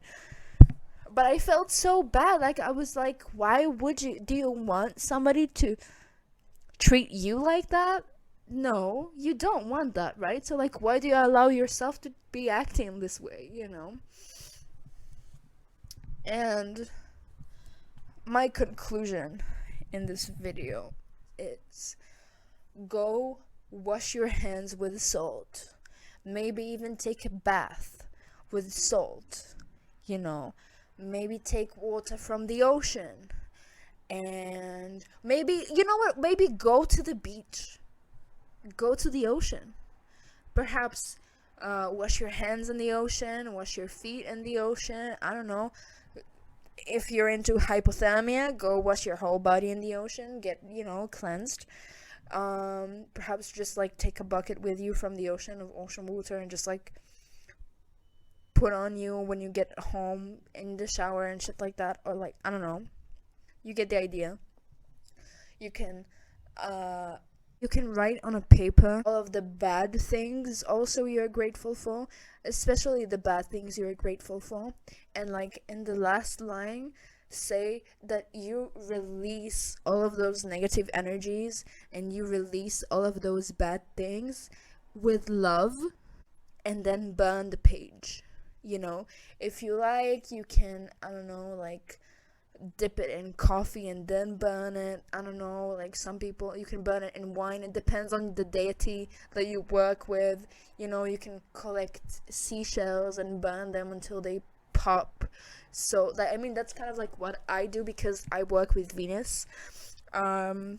but I felt so bad. Like, I was like, why would do you want somebody to treat you like that? No, you don't want that, right? So, like, why do you allow yourself to be acting this way, And my conclusion in this video is, go wash your hands with salt. Maybe even take a bath with salt. Maybe take water from the ocean. And maybe, you know what? Maybe go to the beach. Go to the ocean. Perhaps wash your hands in the ocean, wash your feet in the ocean. I don't know. If you're into hypothermia, go wash your whole body in the ocean, get, cleansed. Perhaps just, like, take a bucket with you from the ocean, of ocean water, and just, like, put on you when you get home in the shower and shit like that. Or, like, I don't know. You get the idea. You can write on a paper all of the bad things also you're grateful for, especially the bad things you're grateful for. And, like, in the last line, say that you release all of those negative energies and you release all of those bad things with love, and then burn the page. If you like, you can, I don't know, like, dip it in coffee and then burn it. I don't know, like, some people, you can burn it in wine. It depends on the deity that you work with. You can collect seashells and burn them until they pop. So, like, I mean, that's kind of like what I do, because I work with Venus. I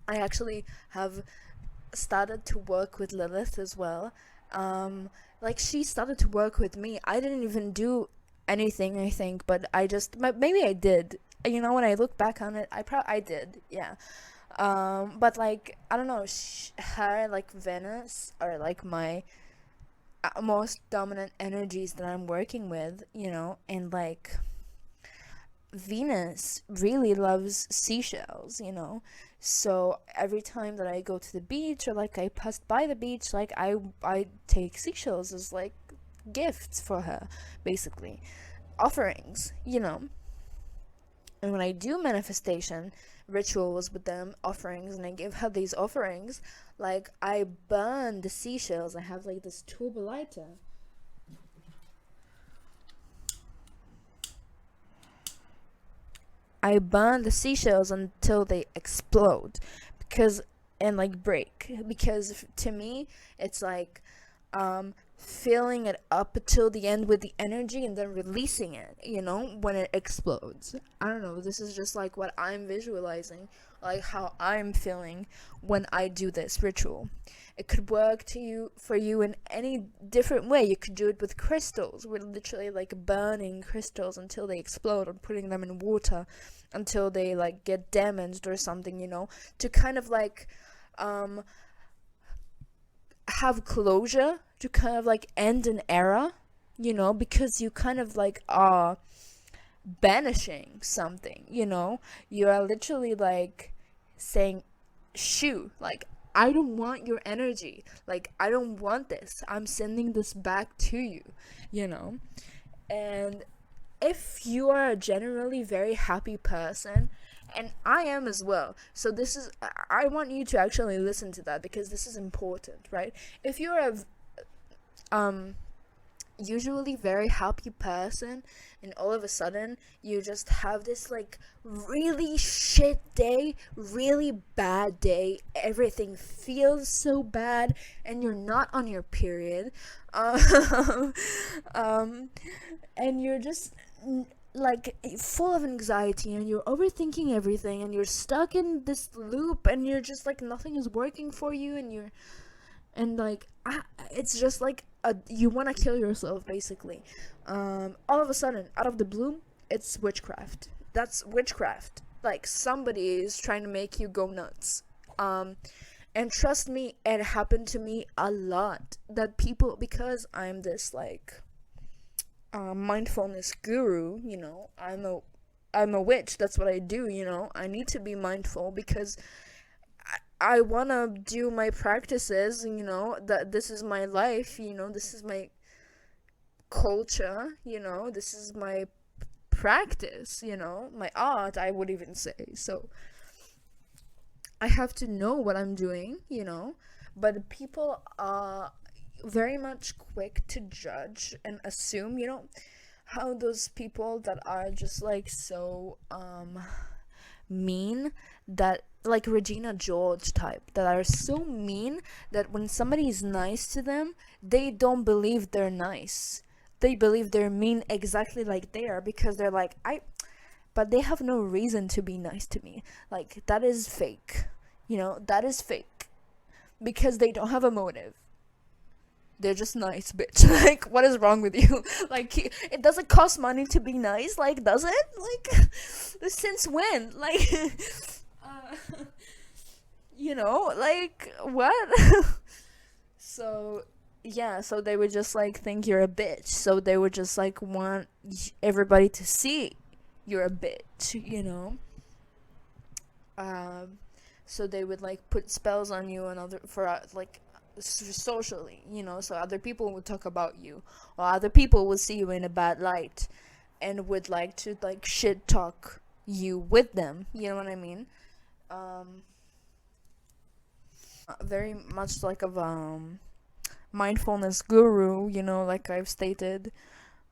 actually have started to work with Lilith as well. Like, she started to work with me. I didn't even do anything, I think, but I just, maybe I did. When I look back on it, I did, yeah. But, like, I don't know, her, like, Venus are, like, my most dominant energies that I'm working with, and, like, Venus really loves seashells, so every time that I go to the beach, or, like, I passed by the beach, like, I take seashells as, like, gifts for her, basically, offerings, and when I do manifestation rituals with them, offerings, and I give her these offerings, like, I burn the seashells. I have, like, this turbo lighter, I burn the seashells until they explode, because and like break, because to me it's like filling it up until the end with the energy and then releasing it, when it explodes. I don't know, this is just like what I'm visualizing, like how I'm feeling when I do this ritual. It could work for you in any different way. You could do it with crystals. We're literally like burning crystals until they explode, or putting them in water until they like get damaged or something, to kind of like have closure, to kind of like end an era, because you kind of like are banishing something, you are literally like saying, shoo, like, I don't want your energy, like, I don't want this, I'm sending this back to you, and if you are a generally very happy person, and I am as well, so this is, I want you to actually listen to that, because this is important, right? If you're a usually very happy person, and all of a sudden you just have this like really shit day, really bad day, everything feels so bad, and you're not on your period, and you're just like full of anxiety, and you're overthinking everything, and you're stuck in this loop, and you're just like nothing is working for you, and like it's just like you want to kill yourself, basically. All of a sudden, out of the blue, it's witchcraft. That's witchcraft. Like, somebody is trying to make you go nuts. And trust me, it happened to me a lot, that people, because I'm this like mindfulness guru, I'm a witch, that's what I do, I need to be mindful, because I want to do my practices, that this is my life, this is my culture, this is my practice, my art, I would even say. So I have to know what I'm doing, but people are very much quick to judge and assume, how those people that are just like so mean, that like Regina George type, that are so mean that when somebody is nice to them, they don't believe they're nice, they believe they're mean exactly like they are, because they're like, but they have no reason to be nice to me, like that is fake, that is fake, because they don't have a motive, they're just nice, bitch. Like, what is wrong with you? Like, it doesn't cost money to be nice, like, does it? Like, since when? Like, like, what? So yeah, so they would just like think you're a bitch, so they would just like want everybody to see you're a bitch, so they would like put spells on you, and other for like socially, so other people would talk about you, or other people would see you in a bad light, and would like to like shit talk you with them, you know what I mean? Very much like a mindfulness guru, like I've stated.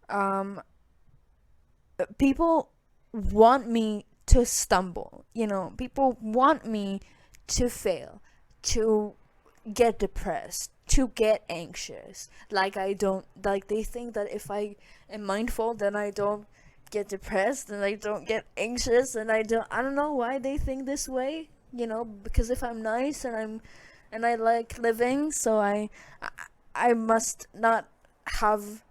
um People want me to stumble, people want me to fail, to get depressed, to get anxious, like I don't, like they think that if I am mindful, then I don't get depressed, and I don't get anxious, and I don't know why they think this way, because if I'm nice, and I like living, so I must not have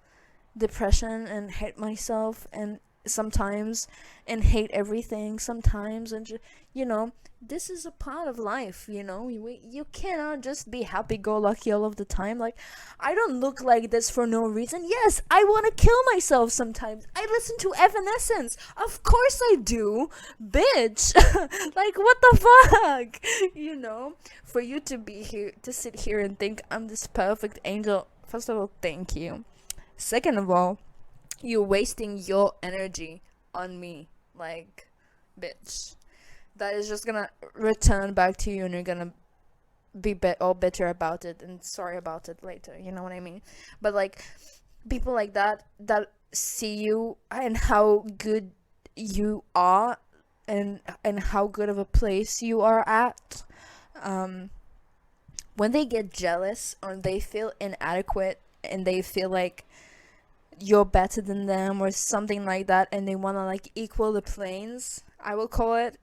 depression and hate myself, and sometimes, and hate everything sometimes, and this is a part of life, you cannot just be happy-go-lucky all of the time. Like, I don't look like this for no reason. Yes, I want to kill myself sometimes. I listen to Evanescence, of course I do, bitch. Like, what the fuck? For you to be here, to sit here and think I'm this perfect angel, first of all, thank you. Second of all, you're wasting your energy on me, like, bitch. That is just gonna return back to you, and you're gonna be all bitter about it and sorry about it later, you know what I mean? But like, people like that see you and how good you are, and how good of a place you are at. um when they get jealous or they feel inadequate and they feel like you're better than them or something like that, and they want to like equal the planes, I will call it,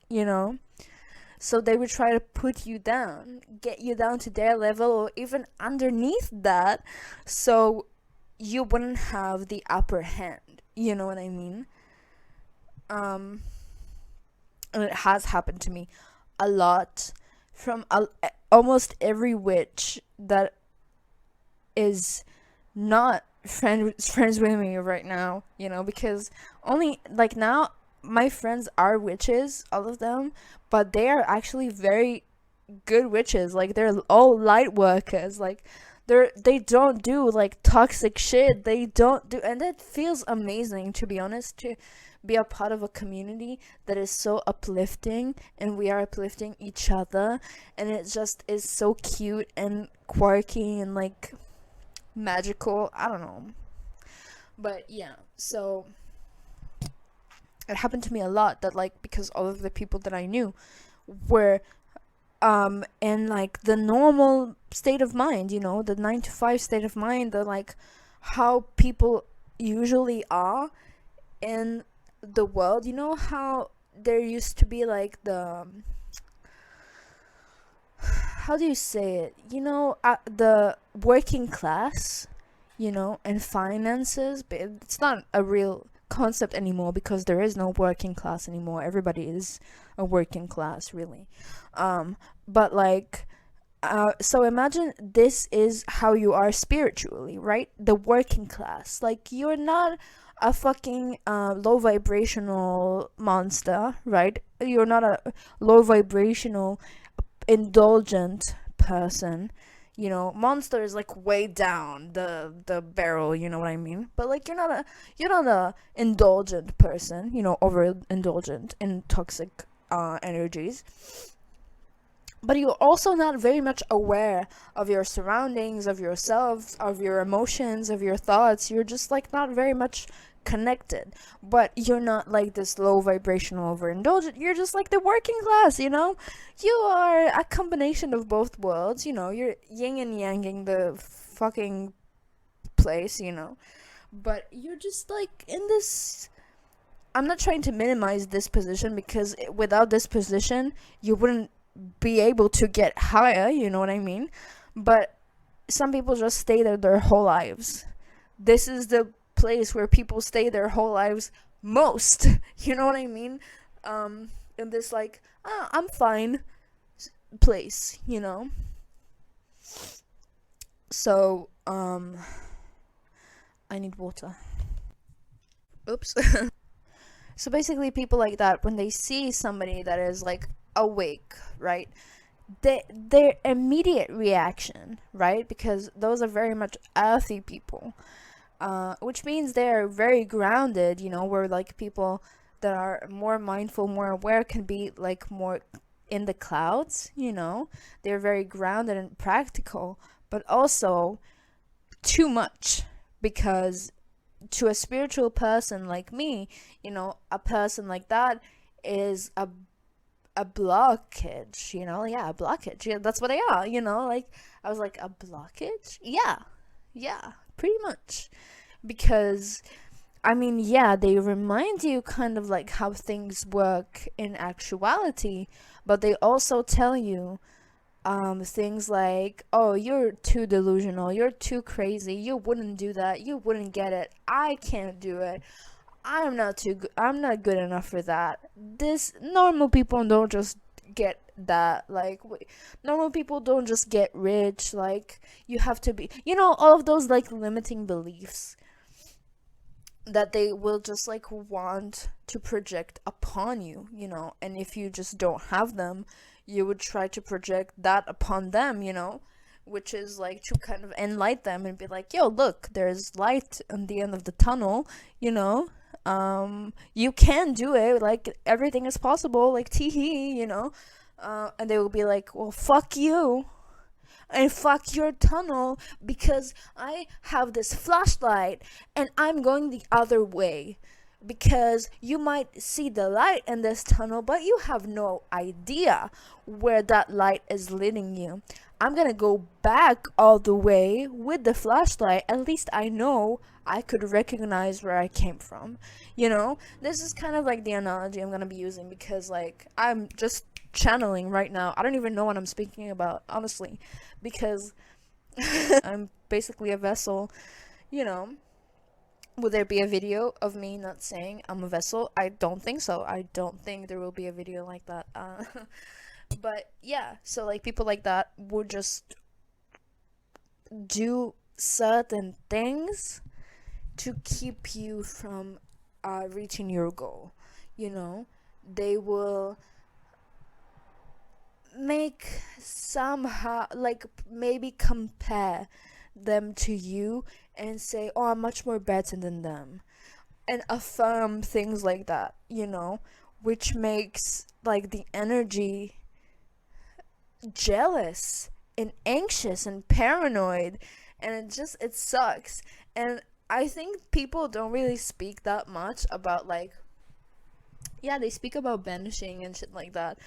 so they would try to put you down, get you down to their level or even underneath that, so you wouldn't have the upper hand. You know what I mean? And it has happened to me a lot from almost every witch that is not friends with me right now, because only like now my friends are witches, all of them, but they are actually very good witches. Like they're all light workers. Like they don't do like toxic shit. They don't do, and it feels amazing, to be honest, to be a part of a community that is so uplifting, and we are uplifting each other, and it just is so cute and quirky and like magical. I don't know, but yeah, so it happened to me a lot that like, because all of the people that I knew were in like the normal state of mind, the 9 to 5 state of mind, the like how people usually are in the world. How there used to be like how do you say it, the working class, and finances, but it's not a real concept anymore because there is no working class anymore. Everybody is a working class, really. But like, so imagine this is how you are spiritually, right? The working class. Like, you're not a fucking low vibrational monster, right? You're not a low vibrational indulgent person. Monster is like way down the barrel, you know what I mean? But like, you're not a indulgent person, overindulgent in toxic energies. But you're also not very much aware of your surroundings, of yourself, of your emotions, of your thoughts. You're just like not very much connected. But you're not like this low vibrational overindulgent. You're just like the working class, You are a combination of both worlds, You're yin and yanging the fucking place, But you're just like in this. I'm not trying to minimize this position, because without this position, you wouldn't be able to get higher, you know what I mean? But some people just stay there their whole lives. This is the place where people stay their whole lives most, you know what I mean? In this like, I'm fine place, So, I need water. Oops. So basically, people like that, when they see somebody that is like awake, right, their immediate reaction, right, because those are very much earthy people, which means they're very grounded, where like people that are more mindful, more aware, can be like more in the clouds, they're very grounded and practical, but also too much, because to a spiritual person like me, a person like that is a blockage, a blockage. Yeah, that's what they are, like, I was like, a blockage? Yeah, pretty much. Because, I mean, yeah, they remind you kind of like how things work in actuality, but they also tell you things like, oh, you're too delusional, you're too crazy, you wouldn't do that, you wouldn't get it, I can't do it, I'm not good enough for that. This normal people don't just get that. Like, normal people don't just get rich. Like, you have to be, all of those like limiting beliefs that they will just like want to project upon you, and if you just don't have them, you would try to project that upon them, which is like to kind of enlighten them and be like, yo, look, there's light at the end of the tunnel, you can do it, like, everything is possible, like, teehee, and they will be like, well, fuck you and fuck your tunnel, because I have this flashlight and I'm going the other way. because you might see the light in this tunnel, but you have no idea where that light is leading you. I'm gonna go back all the way with the flashlight. At least I know I could recognize where I came from. This is kind of like the analogy I'm gonna be using, because like I'm just channeling right now. I don't even know what I'm speaking about, honestly, because I'm basically a vessel, you know. Will there be a video of me not saying I'm a vessel? I don't think so. I don't think there will be a video like that. But yeah, so like people like that would just do certain things to keep you from reaching your goal. They will make somehow, like, maybe compare them to you and say, oh, I'm much more better than them, and affirm things like that, which makes like the energy jealous and anxious and paranoid, and it sucks. And I think people don't really speak that much about, like, yeah, they speak about banishing and shit like that,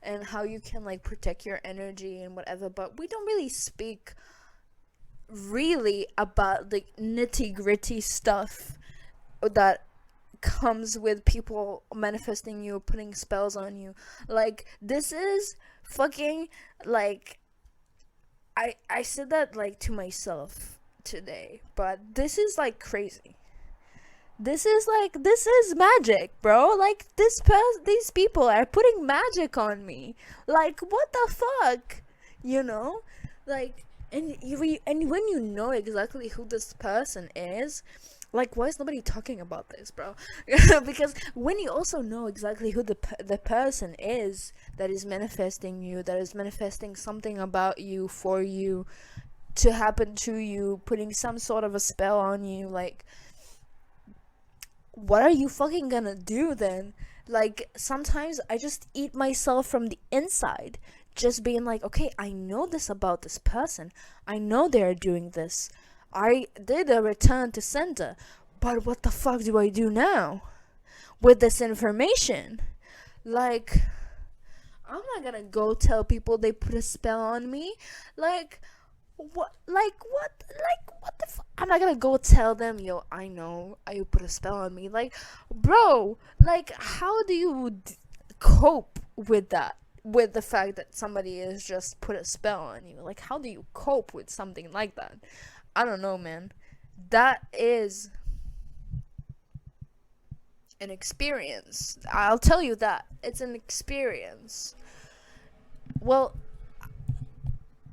and how you can like protect your energy and whatever, but we don't really speak really about the nitty gritty stuff that comes with people manifesting you, putting spells on you. Like, this is fucking, like, I said that like to myself today, but this is like crazy. This is magic, bro. Like, these people are putting magic on me. Like, what the fuck? Like, and when you know exactly who this person is, like, why is nobody talking about this, bro? Because when you also know exactly who the person is that is manifesting you, that is manifesting something about you, for you to happen to you, putting some sort of a spell on you, like, what are you fucking gonna do then? Like, sometimes I just eat myself from the inside, just being like, okay, I know this about this person. I know they're doing this. I did a return to sender, but what the fuck do I do now with this information? Like, I'm not gonna go tell people they put a spell on me. Like, what? Like, what? Like, what the fuck? I'm not gonna go tell them, yo, I know you put a spell on me. Like, bro, like, how do you cope with that? With the fact that somebody has just put a spell on you? Like, how do you cope with something like that? I don't know, man. That is an experience. I'll tell you that. It's an experience. Well,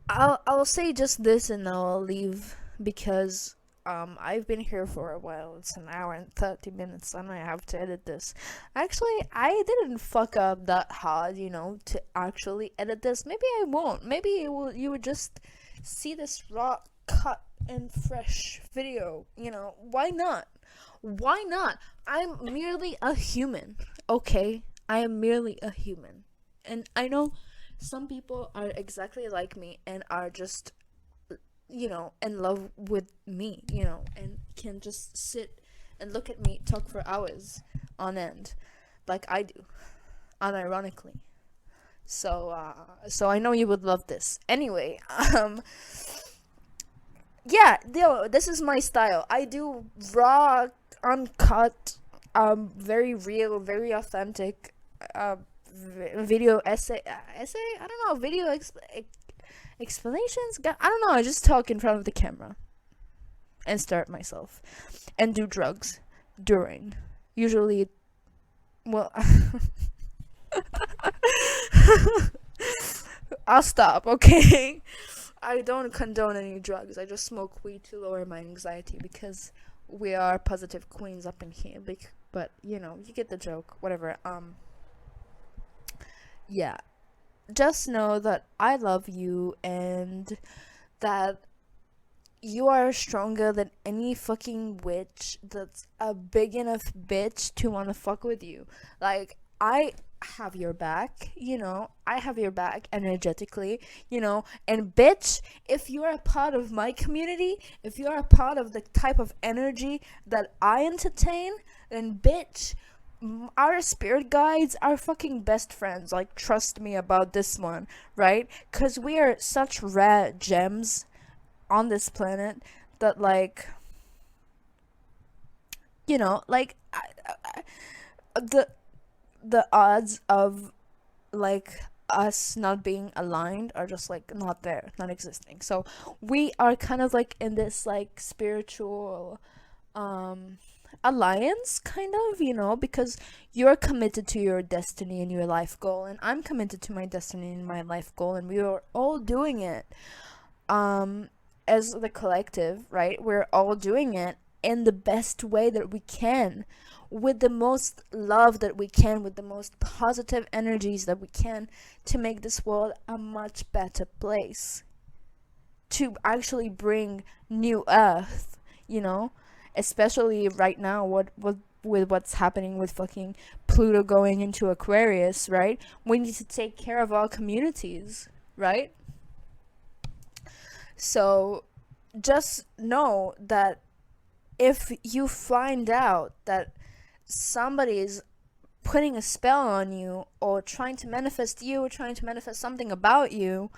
I'll say just this and I'll leave, because I've been here for a while. It's an hour and 30 minutes and I have to edit this. Actually, I didn't fuck up that hard, to actually edit this. Maybe I won't. Maybe you would just see this raw cut and fresh video. Why not? Why not? I'm merely a human, okay? I am merely a human. And I know some people are exactly like me and are just, in love with me, and can just sit and look at me talk for hours on end, like I do, unironically. So I know you would love this. Anyway, yeah, this is my style. I do raw, uncut, very real, very authentic, video essay. I don't know, video explanations. I don't know. I just talk in front of the camera and stare at myself and do drugs during. Usually, well, I'll stop. Okay. I don't condone any drugs. I just smoke weed to lower my anxiety, because we are positive queens up in here. But you get the joke. Whatever. Yeah. Just know that I love you, and that you are stronger than any fucking witch that's a big enough bitch to wanna fuck with you. Like, I have your back, I have your back energetically, and bitch, if you're a part of my community, if you're a part of the type of energy that I entertain, then bitch, our spirit guides are fucking best friends. Like, trust me about this one, right? Because we are such rare gems on this planet that, like, like, the odds of, like, us not being aligned are just, like, not there, not existing. So we are kind of like in this, like, spiritual alliance, kind of, because you're committed to your destiny and your life goal, and I'm committed to my destiny and my life goal, and we are all doing it as the collective, right? We're all doing it in the best way that we can, with the most love that we can, with the most positive energies that we can, to make this world a much better place, to actually bring new earth, especially right now, with what's happening with fucking Pluto going into Aquarius, right? We need to take care of our communities, right? So just know that if you find out that somebody is putting a spell on you, or trying to manifest you, or trying to manifest something about you,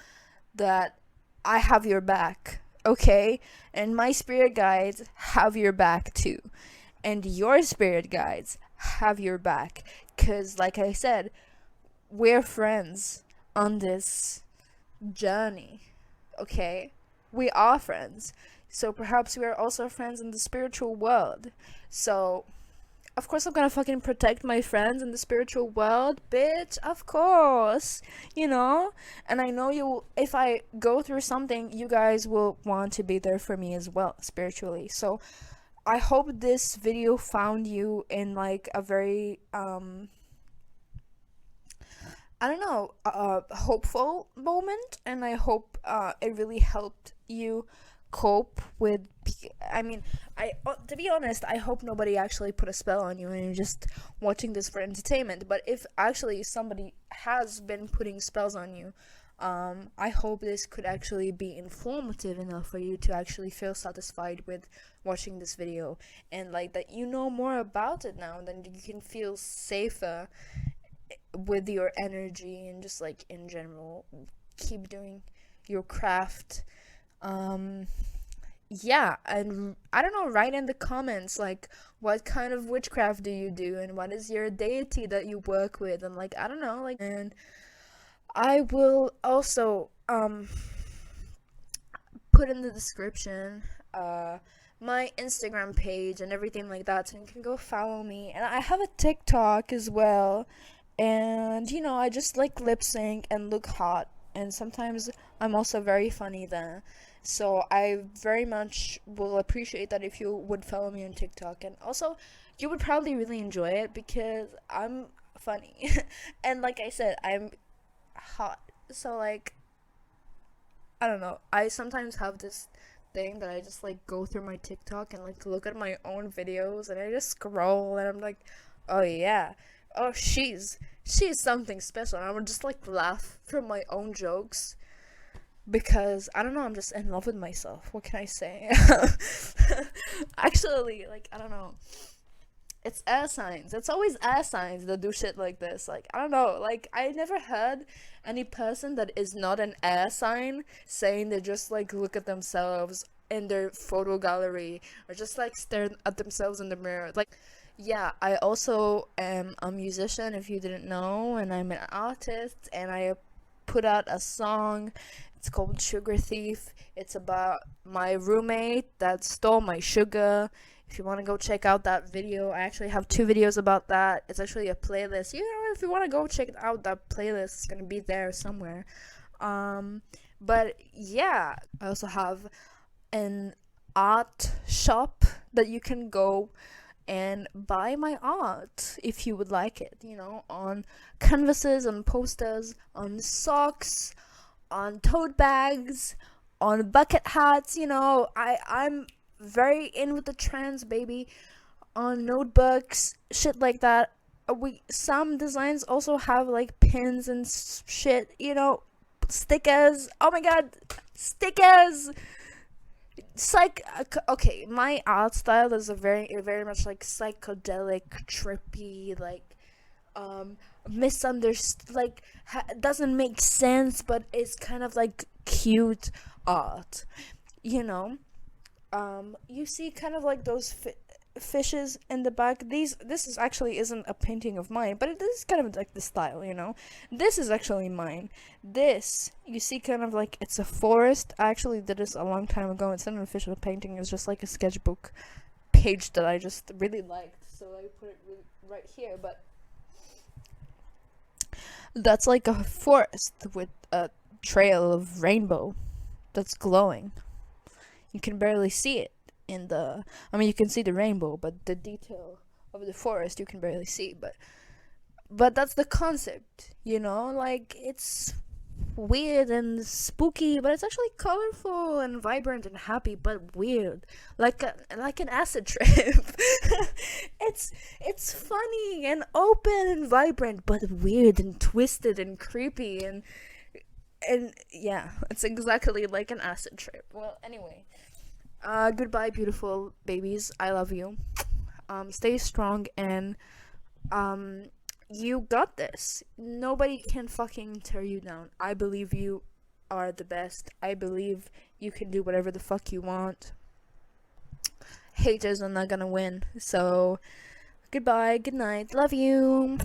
that I have your back, okay? And my spirit guides have your back too. And your spirit guides have your back. Because, like I said, we're friends on this journey, okay? We are friends. So perhaps we are also friends in the spiritual world. So, of course I'm gonna fucking protect my friends in the spiritual world, bitch, of course, and I know if I go through something, you guys will want to be there for me as well, spiritually. So I hope this video found you in, like, a very I don't know, hopeful moment, and I hope it really helped you cope with. I mean, to be honest, I hope nobody actually put a spell on you and you're just watching this for entertainment. But if actually somebody has been putting spells on you, I hope this could actually be informative enough for you to actually feel satisfied with watching this video, and, like, that you know more about it now, then you can feel safer with your energy, and just, like, in general, keep doing your craft. Yeah, and I don't know, write in the comments, like, what kind of witchcraft do you do, and what is your deity that you work with, and, like, I don't know, like, and I will also put in the description my Instagram page and everything like that, so you can go follow me. And I have a TikTok as well, and I just, like, lip sync and look hot, and sometimes I'm also very funny there. So I very much will appreciate that if you would follow me on TikTok, and also you would probably really enjoy it because I'm funny and, like I said, I'm hot. So, like, I don't know, I sometimes have this thing that I just, like, go through my TikTok and, like, look at my own videos, and I just scroll, and I'm like, oh yeah, oh, she's something special, and I would just, like, laugh from my own jokes, because I don't know, I'm just in love with myself. What can I say? Actually, like, I don't know, it's air signs. It's always air signs that do shit like this. Like, I don't know, like, I never heard any person that is not an air sign saying they just, like, look at themselves in their photo gallery, or just, like, stare at themselves in the mirror. Like, yeah, I also am a musician, if you didn't know, and I'm an artist, and I put out a song. It's called Sugar Thief. It's about my roommate that stole my sugar. If you want to go check out that video, I actually have 2 videos about that. It's actually a playlist. If you want to go check out that playlist, it's gonna be there somewhere. But yeah, I also have an art shop that you can go and buy my art if you would like it, on canvases, on posters, on socks, on tote bags, on bucket hats. I'm very in with the trends, baby. On notebooks, shit like that. we some designs also have like pins and shit, you know, stickers. Oh my god, stickers. Okay, my art style is a very much like psychedelic, trippy, like misunderstood, like doesn't make sense, but it's kind of like cute art, you know. You see kind of like those fishes in the back. This is actually isn't a painting of mine, but it is kind of like the style, you know. This is actually mine. This, you see, kind of like it's a forest. I actually did this a long time ago. It's not an official painting. It's just like a sketchbook page that I just really liked, so I put it right here. But that's like a forest with a trail of rainbow that's glowing. You can barely see it in the, I mean, you can see the rainbow, but the detail of the forest you can barely see. But that's the concept, you know. Like, it's weird and spooky, but it's actually colorful and vibrant and happy, but weird, like an acid trip. It's funny and open and vibrant, but weird and twisted and creepy, and yeah, it's exactly like an acid trip. Well, anyway, goodbye, beautiful babies. I love you. Stay strong, and you got this. Nobody can fucking tear you down. I believe you are the best. I believe you can do whatever the fuck you want. Haters are not gonna win. So, goodbye, good night, love you.